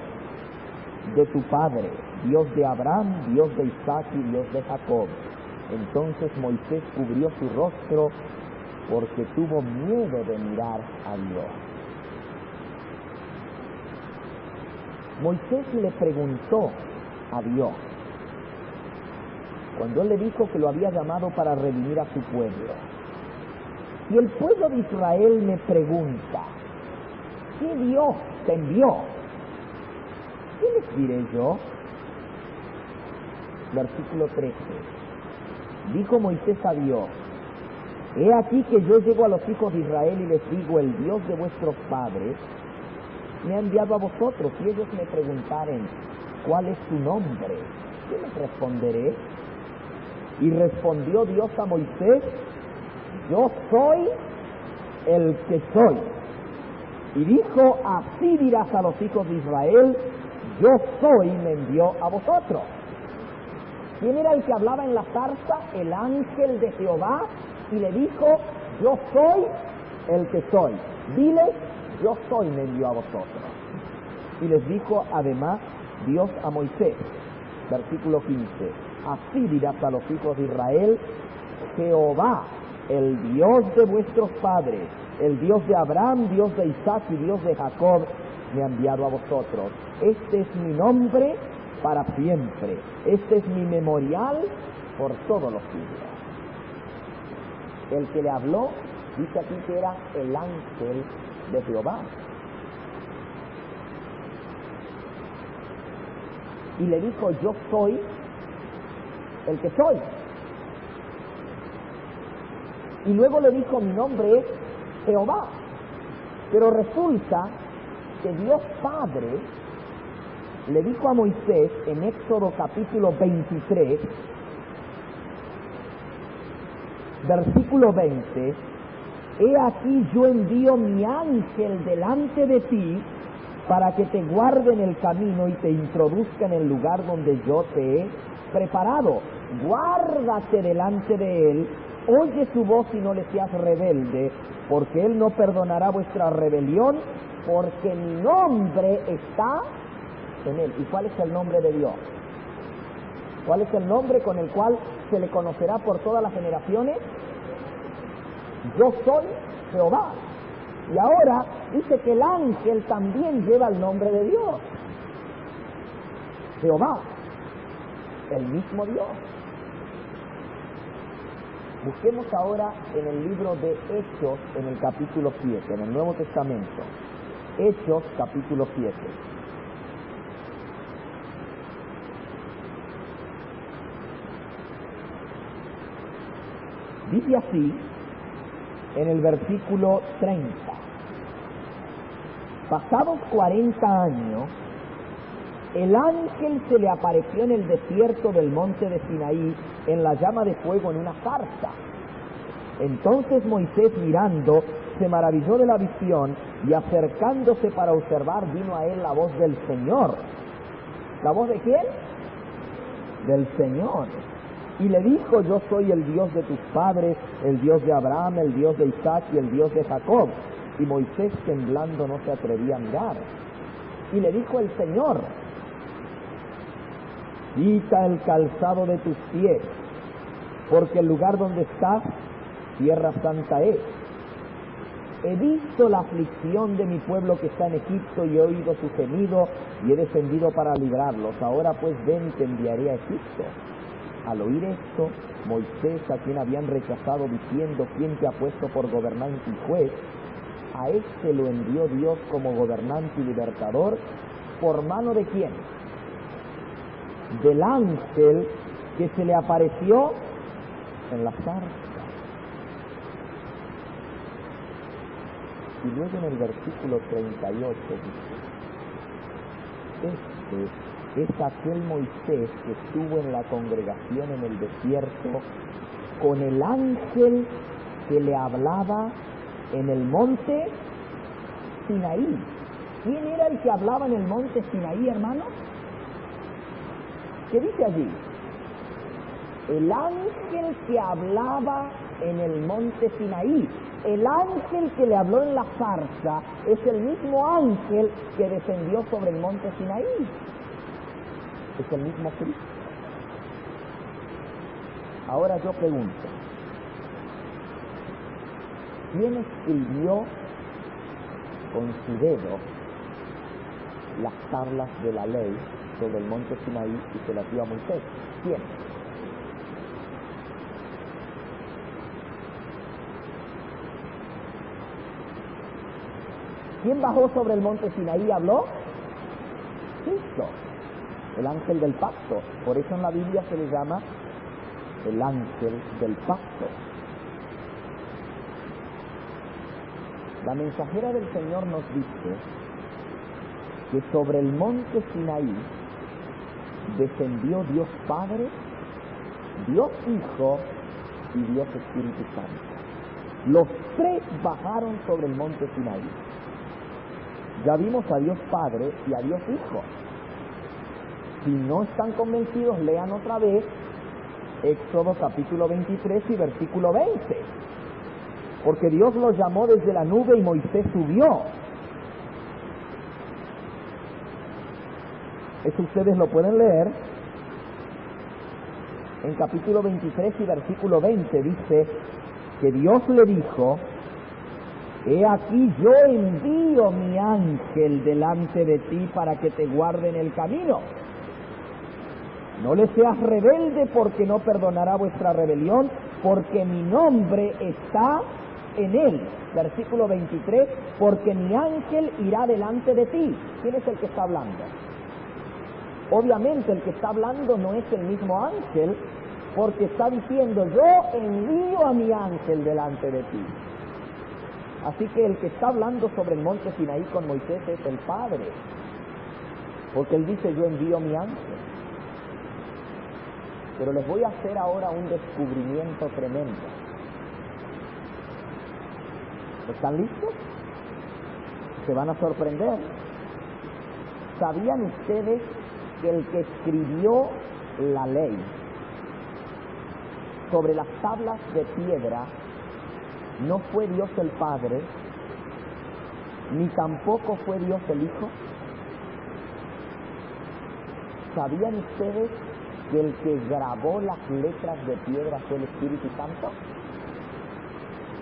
de tu padre, Dios de Abraham, Dios de Isaac y Dios de Jacob. Entonces Moisés cubrió su rostro porque tuvo miedo de mirar a Dios. Moisés le preguntó a Dios, cuando él le dijo que lo había llamado para redimir a su pueblo, y el pueblo de Israel me pregunta, ¿qué Dios te envió? ¿Qué les diré yo? Versículo 13. Dijo Moisés a Dios, he aquí que yo llego a los hijos de Israel y les digo, el Dios de vuestros padres me ha enviado a vosotros, y ellos me preguntaren, ¿cuál es tu nombre? ¿Qué les responderé? Y respondió Dios a Moisés, yo soy el que soy. Y dijo, así dirás a los hijos de Israel, yo soy, me envió a vosotros. ¿Quién era el que hablaba en la zarza? El ángel de Jehová, y le dijo, yo soy el que soy. Diles, yo soy, me envió a vosotros. Y les dijo además Dios a Moisés, versículo 15, así dirás a los hijos de Israel, Jehová, el Dios de vuestros padres, el Dios de Abraham, Dios de Isaac y Dios de Jacob, me ha enviado a vosotros. Este es mi nombre para siempre. Este es mi memorial por todos los siglos. El que le habló, dice aquí que era el ángel de Jehová. Y le dijo, yo soy el que soy. Y luego le dijo, mi nombre es Jehová. Pero resulta que Dios Padre le dijo a Moisés en Éxodo capítulo 23, versículo 20, he aquí yo envío mi ángel delante de ti para que te guarde en el camino y te introduzca en el lugar donde yo te he preparado. Guárdate delante de él, oye su voz y no le seas rebelde, porque él no perdonará vuestra rebelión, porque mi nombre está en él. ¿Y cuál es el nombre de Dios? ¿Cuál es el nombre con el cual se le conocerá por todas las generaciones? Yo soy Jehová. Y ahora dice que el ángel también lleva el nombre de Dios. Jehová, el mismo Dios. Busquemos ahora en el libro de Hechos, en el capítulo 7, en el Nuevo Testamento. Hechos, capítulo 7. Dice así, en el versículo 30. Pasados 40 años, el ángel se le apareció en el desierto del monte de Sinaí, en la llama de fuego en una zarza. Entonces Moisés, mirando, se maravilló de la visión, y acercándose para observar, vino a él la voz del Señor. ¿La voz de quién? Del Señor. Y le dijo: yo soy el Dios de tus padres, el Dios de Abraham, el Dios de Isaac y el Dios de Jacob. Y Moisés, temblando, no se atrevía a mirar. Y le dijo el Señor: quita el calzado de tus pies, porque el lugar donde estás, tierra santa es. He visto la aflicción de mi pueblo que está en Egipto, y he oído su gemido, y he descendido para librarlos. Ahora pues ven, te enviaré a Egipto. Al oír esto, Moisés, a quien habían rechazado diciendo: ¿quién te ha puesto por gobernante y juez?, a este lo envió Dios como gobernante y libertador. ¿Por mano de quién? Del ángel que se le apareció en la zarza. Y luego en el versículo 38 dice: este es aquel Moisés que estuvo en la congregación en el desierto con el ángel que le hablaba en el monte Sinaí. ¿Quién era el que hablaba en el monte Sinaí, hermano? ¿Qué dice allí? El ángel que hablaba en el monte Sinaí. El ángel que le habló en la zarza es el mismo ángel que descendió sobre el monte Sinaí. Es el mismo Cristo. Ahora yo pregunto: ¿quién escribió con su dedo las tablas de la ley sobre el monte Sinaí y se las dio a Moisés? ¿Quién? ¿Quién bajó sobre el monte Sinaí y habló? Cristo, el ángel del pacto. Por eso en la Biblia se le llama el ángel del pacto. La mensajera del Señor nos dice que sobre el monte Sinaí descendió Dios Padre, Dios Hijo y Dios Espíritu Santo. Los tres bajaron sobre el monte Sinaí. Ya vimos a Dios Padre y a Dios Hijo. Si no están convencidos, lean otra vez Éxodo capítulo 23 y versículo 20. Porque Dios los llamó desde la nube y Moisés subió. Eso ustedes lo pueden leer. En capítulo 23 y versículo 20 dice que Dios le dijo: he aquí yo envío mi ángel delante de ti para que te guarde en el camino. No le seas rebelde, porque no perdonará vuestra rebelión, porque mi nombre está en él. Versículo 23, porque mi ángel irá delante de ti. ¿Quién es el que está hablando? Obviamente el que está hablando no es el mismo ángel, porque está diciendo: yo envío a mi ángel delante de ti. Así que el que está hablando sobre el monte Sinaí con Moisés es el Padre, porque él dice: yo envío mi ángel. Pero les voy a hacer ahora un descubrimiento tremendo. ¿Están listos? Se van a sorprender. ¿Sabían ustedes que el que escribió la ley sobre las tablas de piedra no fue Dios el Padre, ni tampoco fue Dios el Hijo? ¿Sabían ustedes que el que grabó las letras de piedra fue el Espíritu Santo?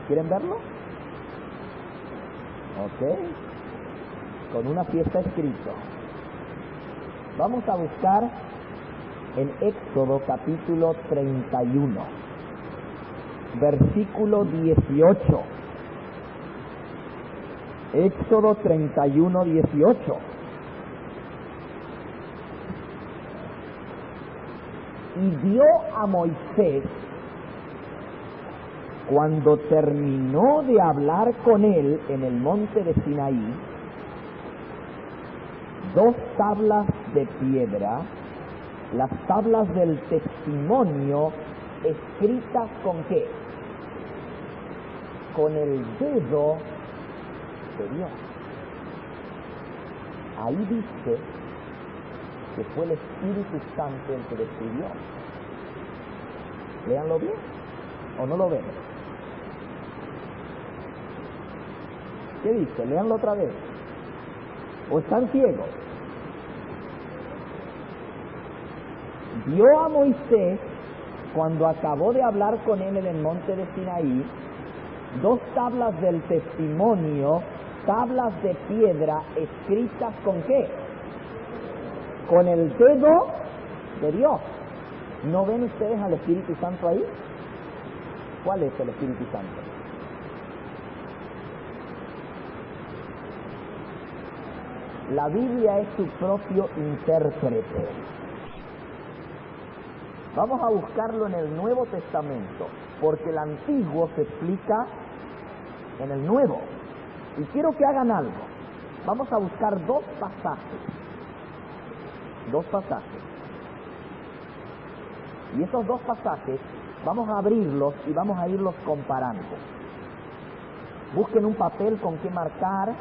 ¿Quieren verlo? Ok. Con una fiesta escrito. Vamos a buscar en Éxodo capítulo 31, versículo 18. Éxodo 31, 18. Y dio a Moisés, cuando terminó de hablar con él en el monte de Sinaí, 2 tablas de piedra, las tablas del testimonio, escritas ¿con qué? Con el dedo de Dios. Ahí dice que fue el Espíritu Santo el que lo escribió. Léanlo bien, ¿o no lo ven? ¿Qué dice? Léanlo otra vez. ¿O están ciegos? Dio a Moisés, cuando acabó de hablar con él en el monte de Sinaí, 2 tablas del testimonio, tablas de piedra, escritas ¿con qué? Con el dedo de Dios. ¿No ven ustedes al Espíritu Santo ahí? ¿Cuál es el Espíritu Santo? La Biblia es su propio intérprete. Vamos a buscarlo en el Nuevo Testamento, porque el Antiguo se explica en el Nuevo. Y quiero que hagan algo. Vamos a buscar 2 pasajes. 2 pasajes. Y esos 2 pasajes vamos a abrirlos y vamos a irlos comparando. Busquen un papel con que marcar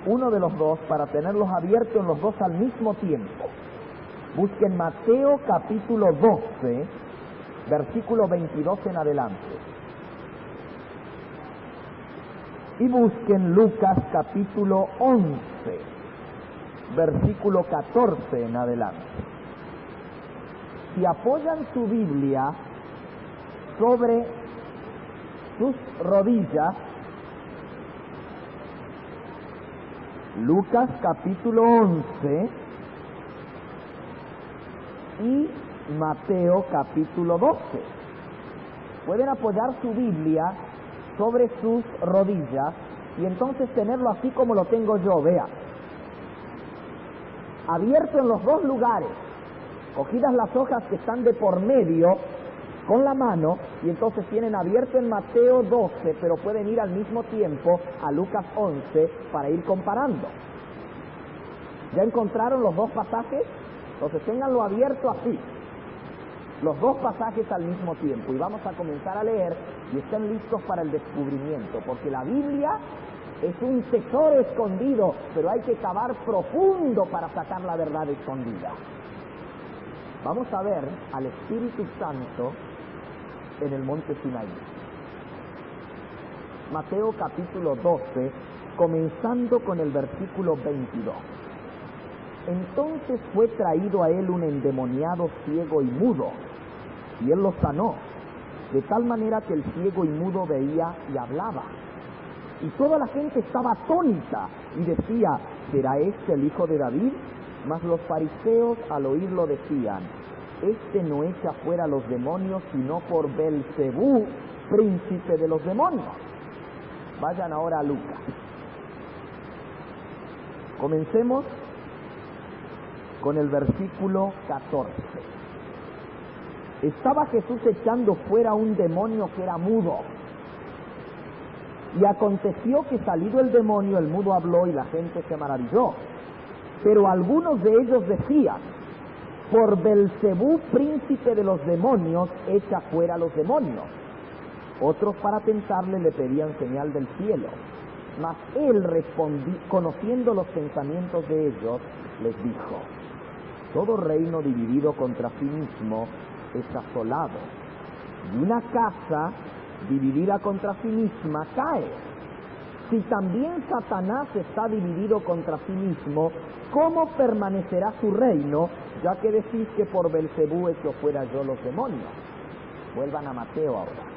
uno de los 2 para tenerlos abiertos en los 2 al mismo tiempo. Busquen Mateo capítulo 12, versículo 22 en adelante. Y busquen Lucas capítulo 11, versículo 14 en adelante. Si apoyan su Biblia sobre sus rodillas, Lucas capítulo 11 y Mateo capítulo 12. Pueden apoyar su Biblia sobre sus rodillas y entonces tenerlo así como lo tengo yo, vea. Abierto en los 2 lugares, cogidas las hojas que están de por medio con la mano, y entonces tienen abierto en Mateo 12, pero pueden ir al mismo tiempo a Lucas 11 para ir comparando. ¿Ya encontraron los 2 pasajes? Entonces ténganlo abierto así, los 2 pasajes al mismo tiempo, y vamos a comenzar a leer y estén listos para el descubrimiento, porque la Biblia es un tesoro escondido, pero hay que cavar profundo para sacar la verdad escondida. Vamos a ver al Espíritu Santo en el monte Sinaí. Mateo capítulo 12, comenzando con el versículo 22. Entonces fue traído a él un endemoniado ciego y mudo, y él lo sanó, de tal manera que el ciego y mudo veía y hablaba. Y toda la gente estaba atónita y decía, ¿será este el hijo de David? Mas los fariseos al oírlo decían, este no echa fuera los demonios, sino por Belcebú, príncipe de los demonios. Vayan ahora a Lucas. Comencemos con el versículo 14. Estaba Jesús echando fuera un demonio que era mudo. Y aconteció que salido el demonio, el mudo habló y la gente se maravilló. Pero algunos de ellos decían, por Belcebú, príncipe de los demonios, echa fuera los demonios. Otros para tentarle le pedían señal del cielo. Mas él conociendo los pensamientos de ellos, les dijo: todo reino dividido contra sí mismo es asolado, y una casa dividida contra sí misma cae. Si también Satanás está dividido contra sí mismo, ¿cómo permanecerá su reino, ya que decís que por Belcebú echo fuera yo los demonios? Vuelvan a Mateo ahora.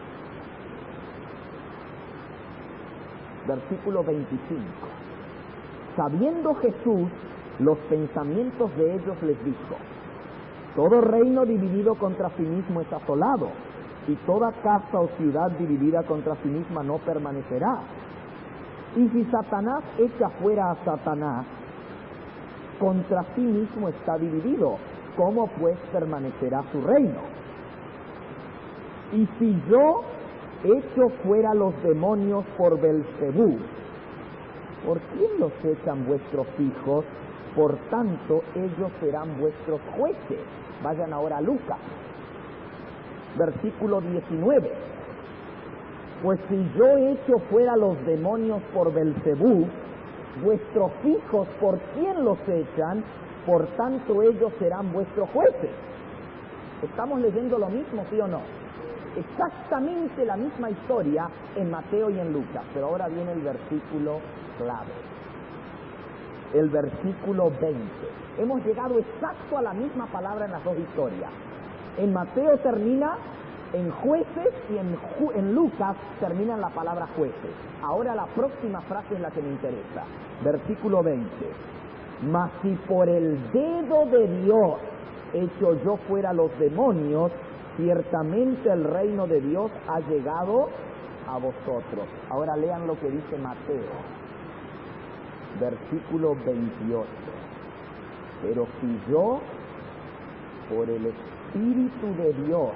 Versículo 25. Sabiendo Jesús los pensamientos de ellos, les dijo: todo reino dividido contra sí mismo es asolado, y toda casa o ciudad dividida contra sí misma no permanecerá. Y si Satanás echa fuera a Satanás, contra sí mismo está dividido, ¿cómo pues permanecerá su reino? Y si yo echo fuera los demonios por Belcebú, ¿por quién los echan vuestros hijos? Por tanto, ellos serán vuestros jueces. Vayan ahora a Lucas, versículo 19. Pues si yo echo fuera los demonios por Belcebú, vuestros hijos, ¿por quién los echan? Por tanto, ellos serán vuestros jueces. ¿Estamos leyendo lo mismo, sí o no? Exactamente la misma historia en Mateo y en Lucas, pero ahora viene el versículo clave, el versículo 20. Hemos llegado exacto a la misma palabra en las dos historias. En Mateo termina en jueces y en Lucas termina en la palabra jueces. Ahora la próxima frase es la que me interesa. Versículo 20. Mas si por el dedo de Dios echo yo fuera los demonios, ciertamente el reino de Dios ha llegado a vosotros. Ahora lean lo que dice Mateo, versículo 28. Pero si yo, por el Espíritu de Dios,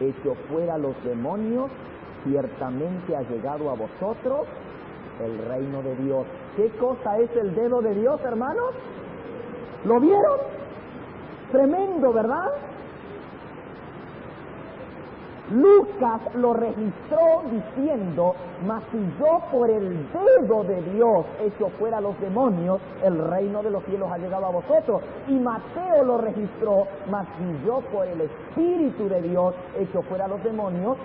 echo fuera los demonios, ciertamente ha llegado a vosotros el reino de Dios. ¿Qué cosa es el dedo de Dios, hermanos? ¿Lo vieron? Tremendo, ¿verdad? Lucas lo registró diciendo: mas si yo por el dedo de Dios echo fuera los demonios, el reino de los cielos ha llegado a vosotros. Y Mateo lo registró: mas si yo por el Espíritu de Dios echo fuera los demonios,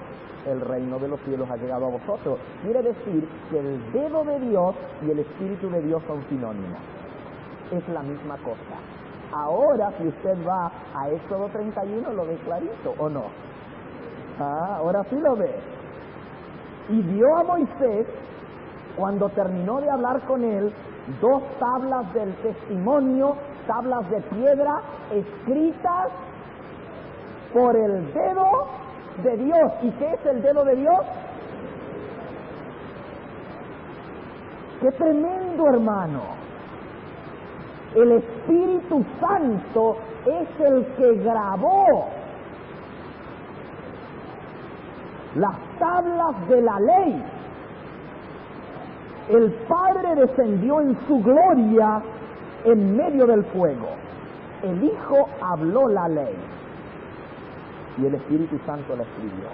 el reino de los cielos ha llegado a vosotros. Quiere decir que el dedo de Dios y el Espíritu de Dios son sinónimos. Es la misma cosa. Ahora, si usted va a Éxodo 31, lo ve clarito, ¿o no? Ahora sí lo ve. Y dio a Moisés, cuando terminó de hablar con él, 2 tablas del testimonio, tablas de piedra, escritas por el dedo de Dios. ¿Y qué es el dedo de Dios? ¡Qué tremendo, hermano! El Espíritu Santo es el que grabó las tablas de la ley. El Padre descendió en su gloria en medio del fuego. El Hijo habló la ley y el Espíritu Santo la escribió.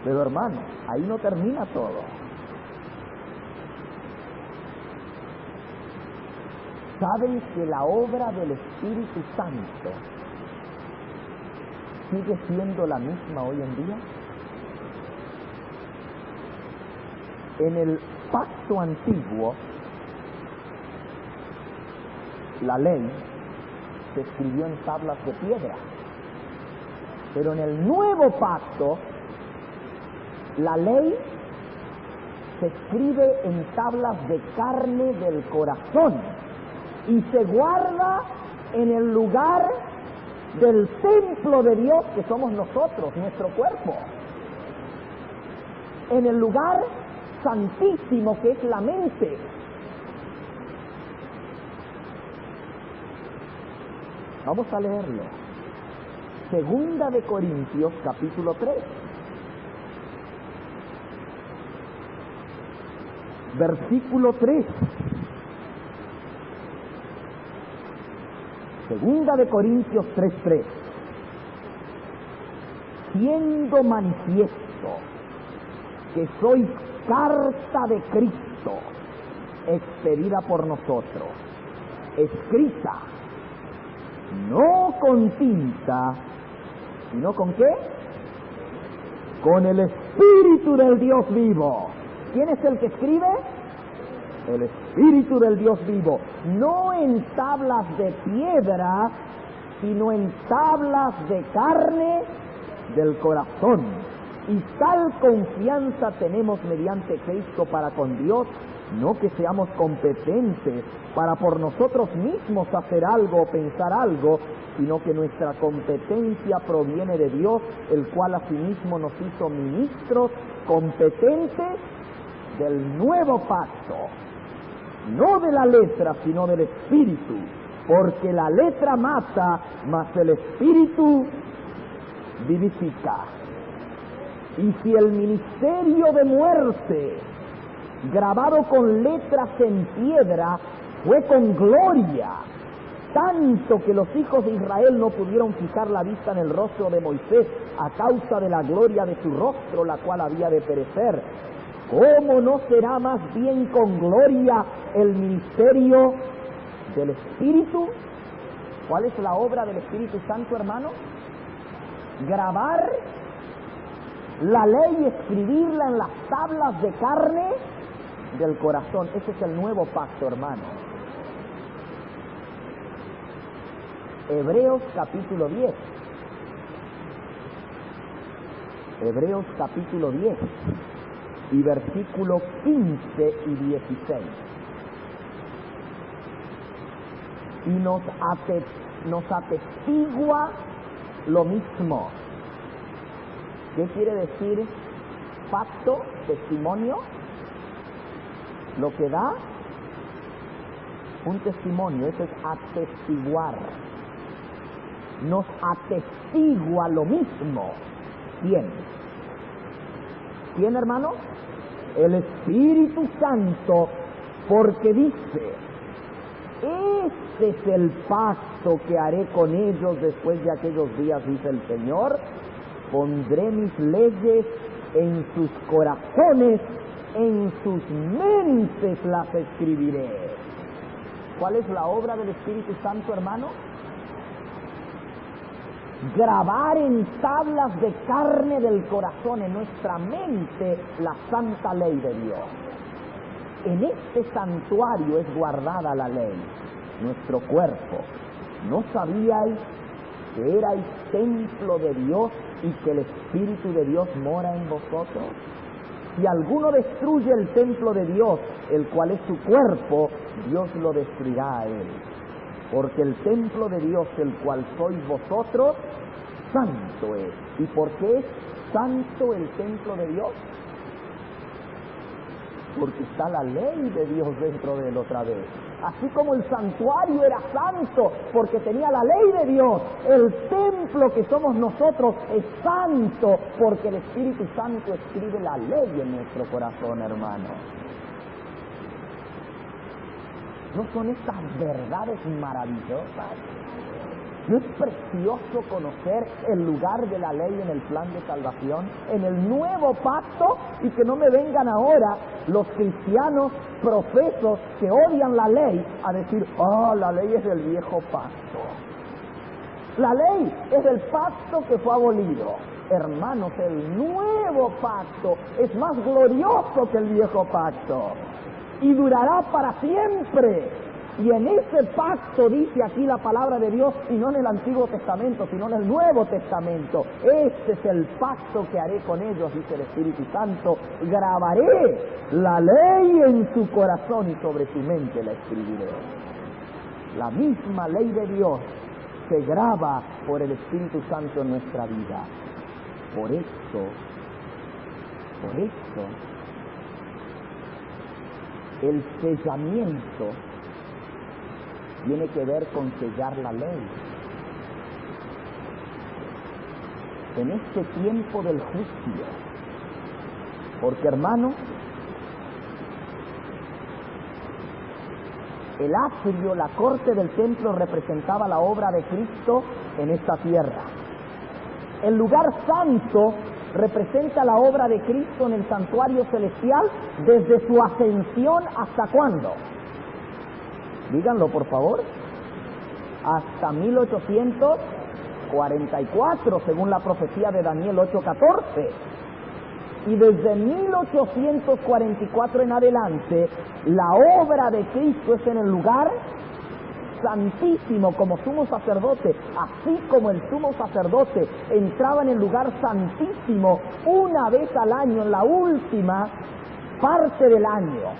Pero hermano, ahí no termina todo. ¿Saben que la obra del Espíritu Santo sigue siendo la misma hoy en día? En el pacto antiguo, la ley se escribió en tablas de piedra, pero en el nuevo pacto, la ley se escribe en tablas de carne del corazón y se guarda en el lugar del templo de Dios, que somos nosotros, nuestro cuerpo, en el lugar santísimo que es la mente. Vamos a leerlo. Segunda de Corintios, capítulo 3. Versículo 3. Segunda de Corintios 3:3. haciendo manifiesto que sois carta de Cristo, expedida por nosotros, escrita, no con tinta, sino ¿con qué? Con el Espíritu del Dios vivo. ¿Quién es el que escribe? El Espíritu del Dios vivo, no en tablas de piedra, sino en tablas de carne del corazón. Y tal confianza tenemos mediante Cristo para con Dios, no que seamos competentes para por nosotros mismos hacer algo o pensar algo, sino que nuestra competencia proviene de Dios, el cual asimismo nos hizo ministros competentes del nuevo pacto, no de la letra, sino del Espíritu, porque la letra mata, mas el Espíritu vivifica. Y si el ministerio de muerte, grabado con letras en piedra, fue con gloria, tanto que los hijos de Israel no pudieron fijar la vista en el rostro de Moisés a causa de la gloria de su rostro, la cual había de perecer, ¿cómo no será más bien con gloria el ministerio del Espíritu? ¿Cuál es la obra del Espíritu Santo, hermano? Grabar la ley y escribirla en las tablas de carne del corazón. Ese es el nuevo pacto, hermano. Hebreos capítulo 10. Hebreos capítulo 10 y versículos 15 y 16. Y nos atestigua lo mismo. ¿Qué quiere decir pacto, testimonio? Lo que da un testimonio, eso es atestiguar. Nos atestigua lo mismo. ¿Quién? ¿Quién, hermano? El Espíritu Santo, porque dice: este es el pacto que haré con ellos después de aquellos días, dice el Señor. Pondré mis leyes en sus corazones, en sus mentes las escribiré. ¿Cuál es la obra del Espíritu Santo, hermano? Grabar en tablas de carne del corazón, en nuestra mente, la santa ley de Dios. En este santuario es guardada la ley, nuestro cuerpo. ¿No sabíais que erais templo de Dios y que el Espíritu de Dios mora en vosotros? Si alguno destruye el templo de Dios, el cual es su cuerpo, Dios lo destruirá a él. Porque el templo de Dios, el cual sois vosotros, santo es. ¿Y por qué es santo el templo de Dios? Porque está la ley de Dios dentro de él otra vez. Así como el santuario era santo porque tenía la ley de Dios, el templo que somos nosotros es santo porque el Espíritu Santo escribe la ley en nuestro corazón, hermano. ¿No son estas verdades maravillosas? ¿No es precioso conocer el lugar de la ley en el plan de salvación, en el nuevo pacto? Y que no me vengan ahora los cristianos profesos que odian la ley a decir: la ley es del viejo pacto. La ley es del pacto que fue abolido. Hermanos, el nuevo pacto es más glorioso que el viejo pacto y durará para siempre. Y en ese pacto, dice aquí la palabra de Dios, y no en el Antiguo Testamento, sino en el Nuevo Testamento: este es el pacto que haré con ellos, dice el Espíritu Santo, grabaré la ley en su corazón y sobre su mente la escribiré. La misma ley de Dios se graba por el Espíritu Santo en nuestra vida. Por eso, el sellamiento tiene que ver con sellar la ley. En este tiempo del juicio, porque, hermano, el atrio, la corte del templo, representaba la obra de Cristo en esta tierra. El lugar santo representa la obra de Cristo en el santuario celestial desde su ascensión hasta ¿cuándo? Díganlo, por favor. Hasta 1844, según la profecía de Daniel 8:14. Y desde 1844 en adelante, la obra de Cristo es en el lugar santísimo como sumo sacerdote, así como el sumo sacerdote entraba en el lugar santísimo una vez al año, en la última parte del año.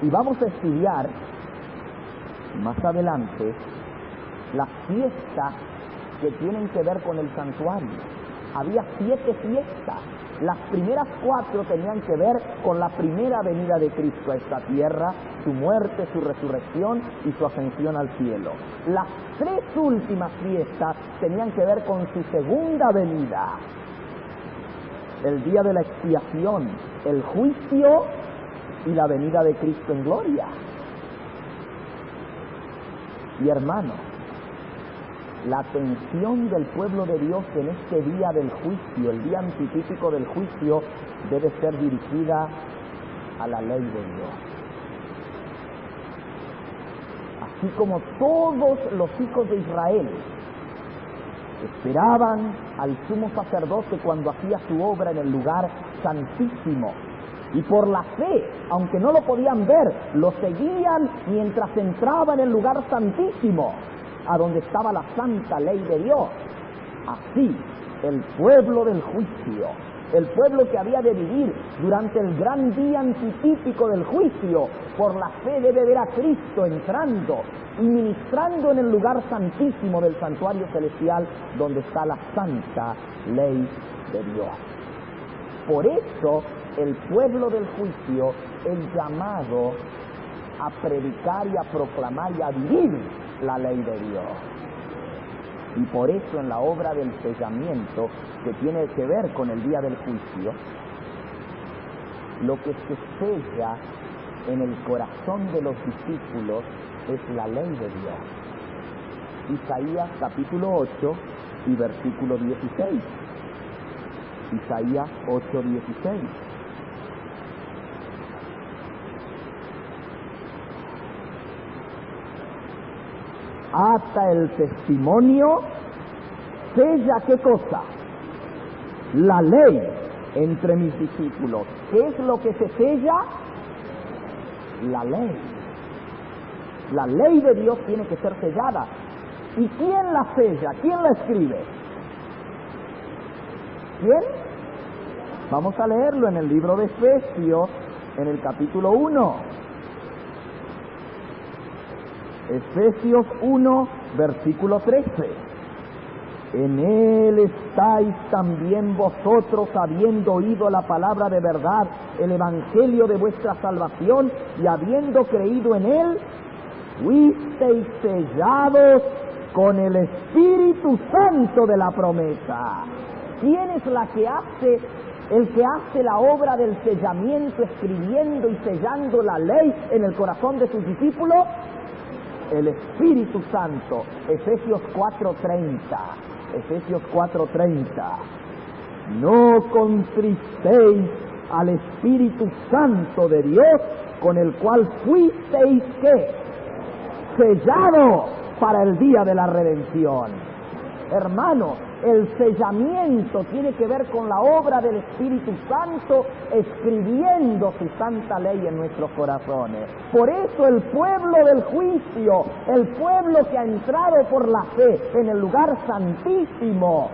Y vamos a estudiar más adelante las fiestas que tienen que ver con el santuario. Había 7 fiestas. Las primeras 4 tenían que ver con la primera venida de Cristo a esta tierra, su muerte, su resurrección y su ascensión al cielo. Las 3 últimas fiestas tenían que ver con su segunda venida, el día de la expiación, el juicio y la venida de Cristo en gloria. Y hermano, la atención del pueblo de Dios en este día del juicio, el día antitípico del juicio, debe ser dirigida a la ley de Dios. Así como todos los hijos de Israel esperaban al sumo sacerdote cuando hacía su obra en el lugar santísimo, y por la fe, aunque no lo podían ver, lo seguían mientras entraba en el lugar santísimo, a donde estaba la santa ley de Dios. Así, el pueblo del juicio, el pueblo que había de vivir durante el gran día antitípico del juicio, por la fe debe ver a Cristo entrando y ministrando en el lugar santísimo del santuario celestial, donde está la santa ley de Dios. Por eso, el pueblo del juicio es llamado a predicar y a proclamar y a vivir la ley de Dios. Y por eso en la obra del sellamiento, que tiene que ver con el día del juicio, lo que se sella en el corazón de los discípulos es la ley de Dios. Isaías capítulo 8 y versículo 16. Isaías 8:16. Ata el testimonio, sella ¿qué cosa? La ley entre mis discípulos. ¿Qué es lo que se sella? La ley. La ley de Dios tiene que ser sellada. ¿Y quién la sella? ¿Quién la escribe? ¿Quién? Vamos a leerlo en el libro de Efesios, en el capítulo 1. Efesios 1, versículo 13. En él estáis también vosotros, habiendo oído la palabra de verdad, el evangelio de vuestra salvación, y habiendo creído en él, fuisteis sellados con el Espíritu Santo de la promesa. ¿Quién es el que hace la obra del sellamiento, escribiendo y sellando la ley en el corazón de sus discípulos? El Espíritu Santo. Efesios 4:30. Efesios 4:30. No contristéis al Espíritu Santo de Dios, con el cual fuisteis ¿qué? Sellados para el día de la redención. Hermano, el sellamiento tiene que ver con la obra del Espíritu Santo escribiendo su santa ley en nuestros corazones. Por eso el pueblo del juicio, el pueblo que ha entrado por la fe en el lugar santísimo,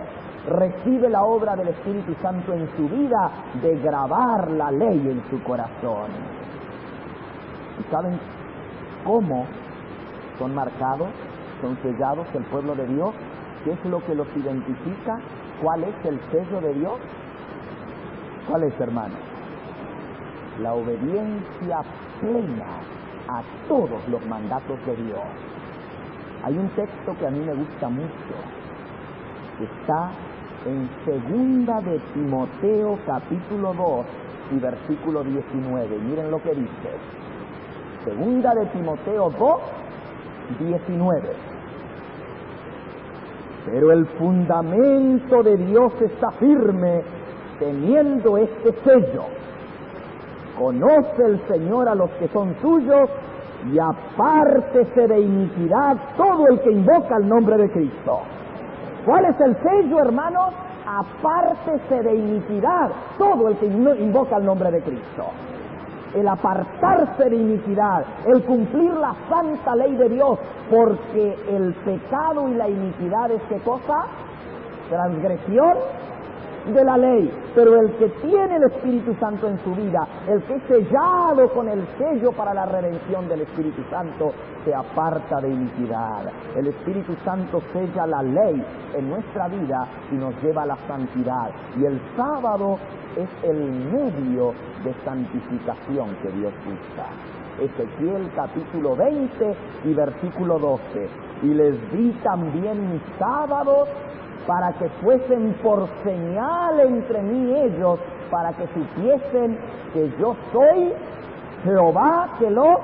recibe la obra del Espíritu Santo en su vida de grabar la ley en su corazón. ¿Y saben cómo son marcados, son sellados el pueblo de Dios? ¿Qué es lo que los identifica? ¿Cuál es el sello de Dios? ¿Cuál es, hermano? La obediencia plena a todos los mandatos de Dios. Hay un texto que a mí me gusta mucho. Está en 2 de Timoteo capítulo 2 y versículo 19. Miren lo que dice. 2 de Timoteo 2, 19. Pero el fundamento de Dios está firme, teniendo este sello. Conoce el Señor a los que son suyos, y apártese de iniquidad todo el que invoca el nombre de Cristo. ¿Cuál es el sello, hermanos? Apártese de iniquidad todo el que invoca el nombre de Cristo. El apartarse de iniquidad, el cumplir la santa ley de Dios, porque el pecado y la iniquidad es ¿qué cosa? Transgresión de la ley. Pero el que tiene el Espíritu Santo en su vida, el que es sellado con el sello para la redención del Espíritu Santo, se aparta de iniquidad. El Espíritu Santo sella la ley en nuestra vida y nos lleva a la santidad. Y el sábado es el medio de santificación que Dios usa. Ezequiel capítulo 20 y versículo 12. Y les di también mis sábados para que fuesen por señal entre mí y ellos, para que supiesen que yo soy Jehová que los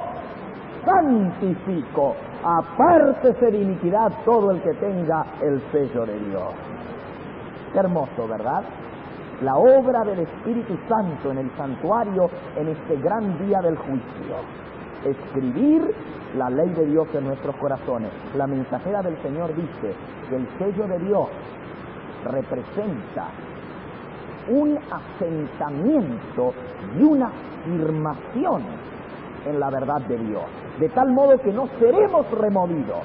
santifico. Apártese de iniquidad todo el que tenga el sello de Dios. Qué hermoso, ¿verdad? La obra del Espíritu Santo en el santuario en este gran día del juicio. Escribir la ley de Dios en nuestros corazones. La mensajera del Señor dice que el sello de Dios representa un asentamiento y una afirmación en la verdad de Dios, de tal modo que no seremos removidos.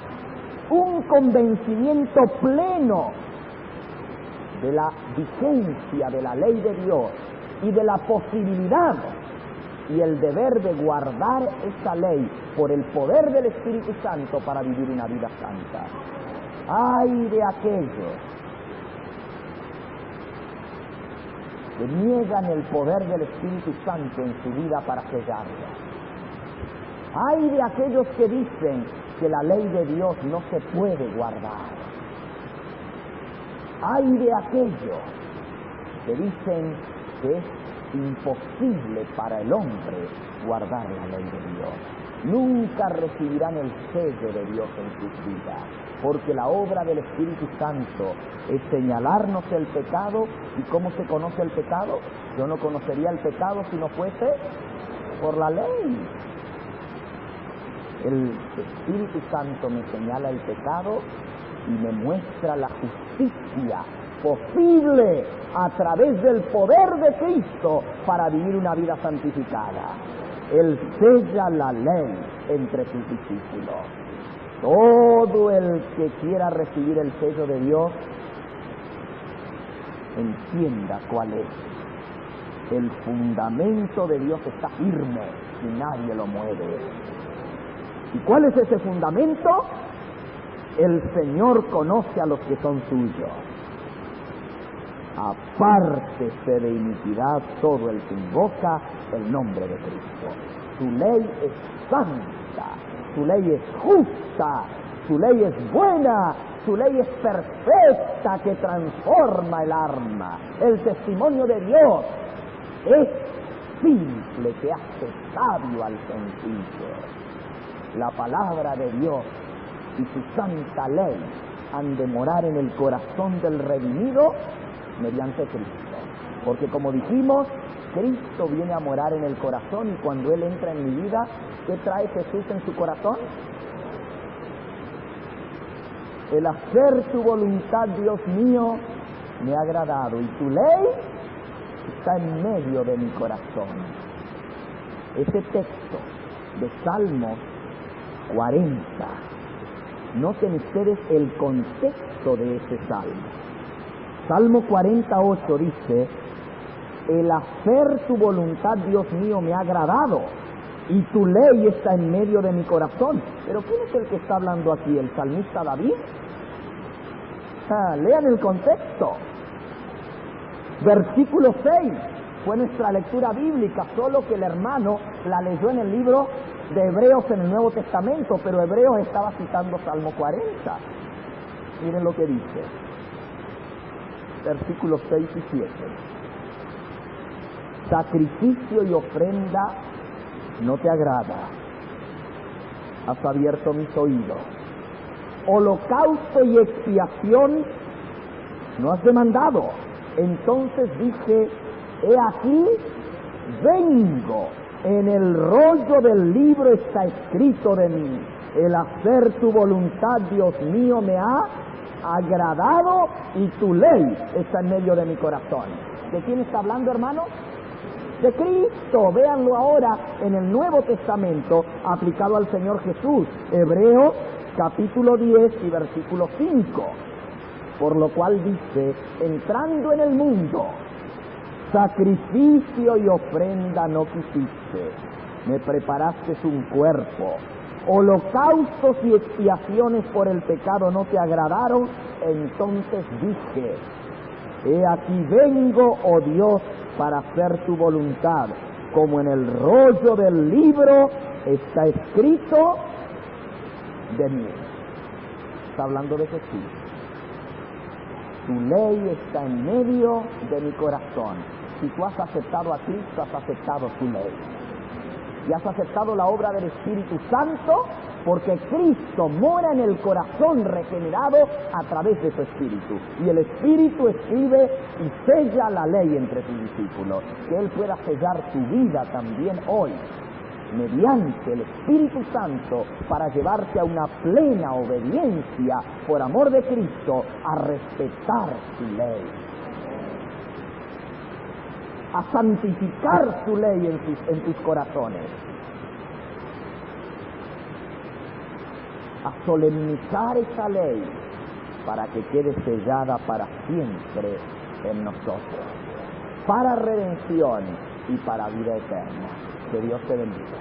Un convencimiento pleno de la vigencia de la ley de Dios y de la posibilidad y el deber de guardar esa ley por el poder del Espíritu Santo para vivir una vida santa. ¡Ay de aquellos que niegan el poder del Espíritu Santo en su vida para sellarla! ¡Ay de aquellos que dicen que la ley de Dios no se puede guardar! ¡Ay de aquellos que dicen que es imposible para el hombre guardar la ley de Dios! Nunca recibirán el sello de Dios en sus vidas, porque la obra del Espíritu Santo es señalarnos el pecado. ¿Y cómo se conoce el pecado? Yo no conocería el pecado si no fuese por la ley. El Espíritu Santo me señala el pecado y me muestra la justicia posible a través del poder de Cristo para vivir una vida santificada. Él sella la ley entre sus discípulos. Todo el que quiera recibir el sello de Dios, entienda cuál es. El fundamento de Dios está firme y nadie lo mueve. ¿Y cuál es ese fundamento? El Señor conoce a los que son suyos. Apártese de iniquidad todo el que invoca el nombre de Cristo. Su ley es santa, su ley es justa, su ley es buena, su ley es perfecta que transforma el alma. El testimonio de Dios es simple que hace sabio al sencillo. La palabra de Dios y su santa ley han de morar en el corazón del redimido mediante Cristo. Porque como dijimos, Cristo viene a morar en el corazón, y cuando Él entra en mi vida, ¿qué trae Jesús en su corazón? El hacer tu voluntad, Dios mío, me ha agradado, y tu ley está en medio de mi corazón. Ese texto de Salmos 40, noten ustedes el contexto de ese salmo. Salmo 48 dice: el hacer tu voluntad, Dios mío, me ha agradado, y tu ley está en medio de mi corazón. Pero ¿quién es el que está hablando aquí? ¿El salmista David? Lean el contexto. Versículo 6 fue nuestra lectura bíblica, solo que el hermano la leyó en el libro de Hebreos en el Nuevo Testamento, pero Hebreos estaba citando Salmo 40. Miren lo que dice. Versículos 6 y 7. Sacrificio y ofrenda no te agrada. Has abierto mis oídos. holocausto y expiación no has demandado. Entonces dije, he aquí, vengo. En el rollo del libro está escrito de mí, el hacer tu voluntad, Dios mío, me ha agradado y tu ley está en medio de mi corazón. ¿De quién está hablando, hermanos? De Cristo. Véanlo ahora en el Nuevo Testamento aplicado al Señor Jesús. Hebreos capítulo 10 y versículo 5. Por lo cual dice, entrando en el mundo, sacrificio y ofrenda no quisiste, me preparaste un cuerpo. Holocaustos y expiaciones por el pecado no te agradaron, entonces dije, he aquí vengo, oh Dios, para hacer tu voluntad, como en el rollo del libro está escrito de mí. Está hablando de Jesús. Tu ley está en medio de mi corazón. Si tú has aceptado a Cristo, has aceptado su ley. Y has aceptado la obra del Espíritu Santo, porque Cristo mora en el corazón regenerado a través de su Espíritu. Y el Espíritu escribe y sella la ley entre sus discípulos. Que Él pueda sellar tu vida también hoy, mediante el Espíritu Santo, para llevarte a una plena obediencia por amor de Cristo, a respetar su ley, a santificar su ley en tus corazones, a solemnizar esa ley para que quede sellada para siempre en nosotros, para redención y para vida eterna. Que Dios te bendiga.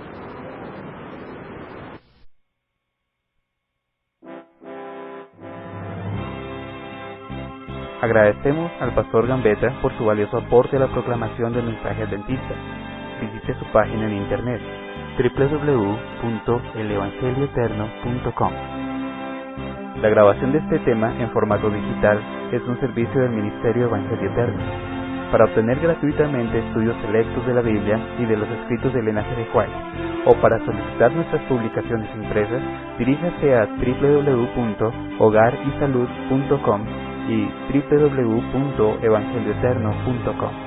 Agradecemos al pastor Gambetta por su valioso aporte a la proclamación del mensaje adventista. Visite su página en internet www.elevangelioeterno.com. La grabación de este tema en formato digital es un servicio del Ministerio Evangelio Eterno. Para obtener gratuitamente estudios selectos de la Biblia y de los escritos de Elena G. de White, o para solicitar nuestras publicaciones impresas, diríjase a www.hogarisalud.com y www.evangelioeterno.com.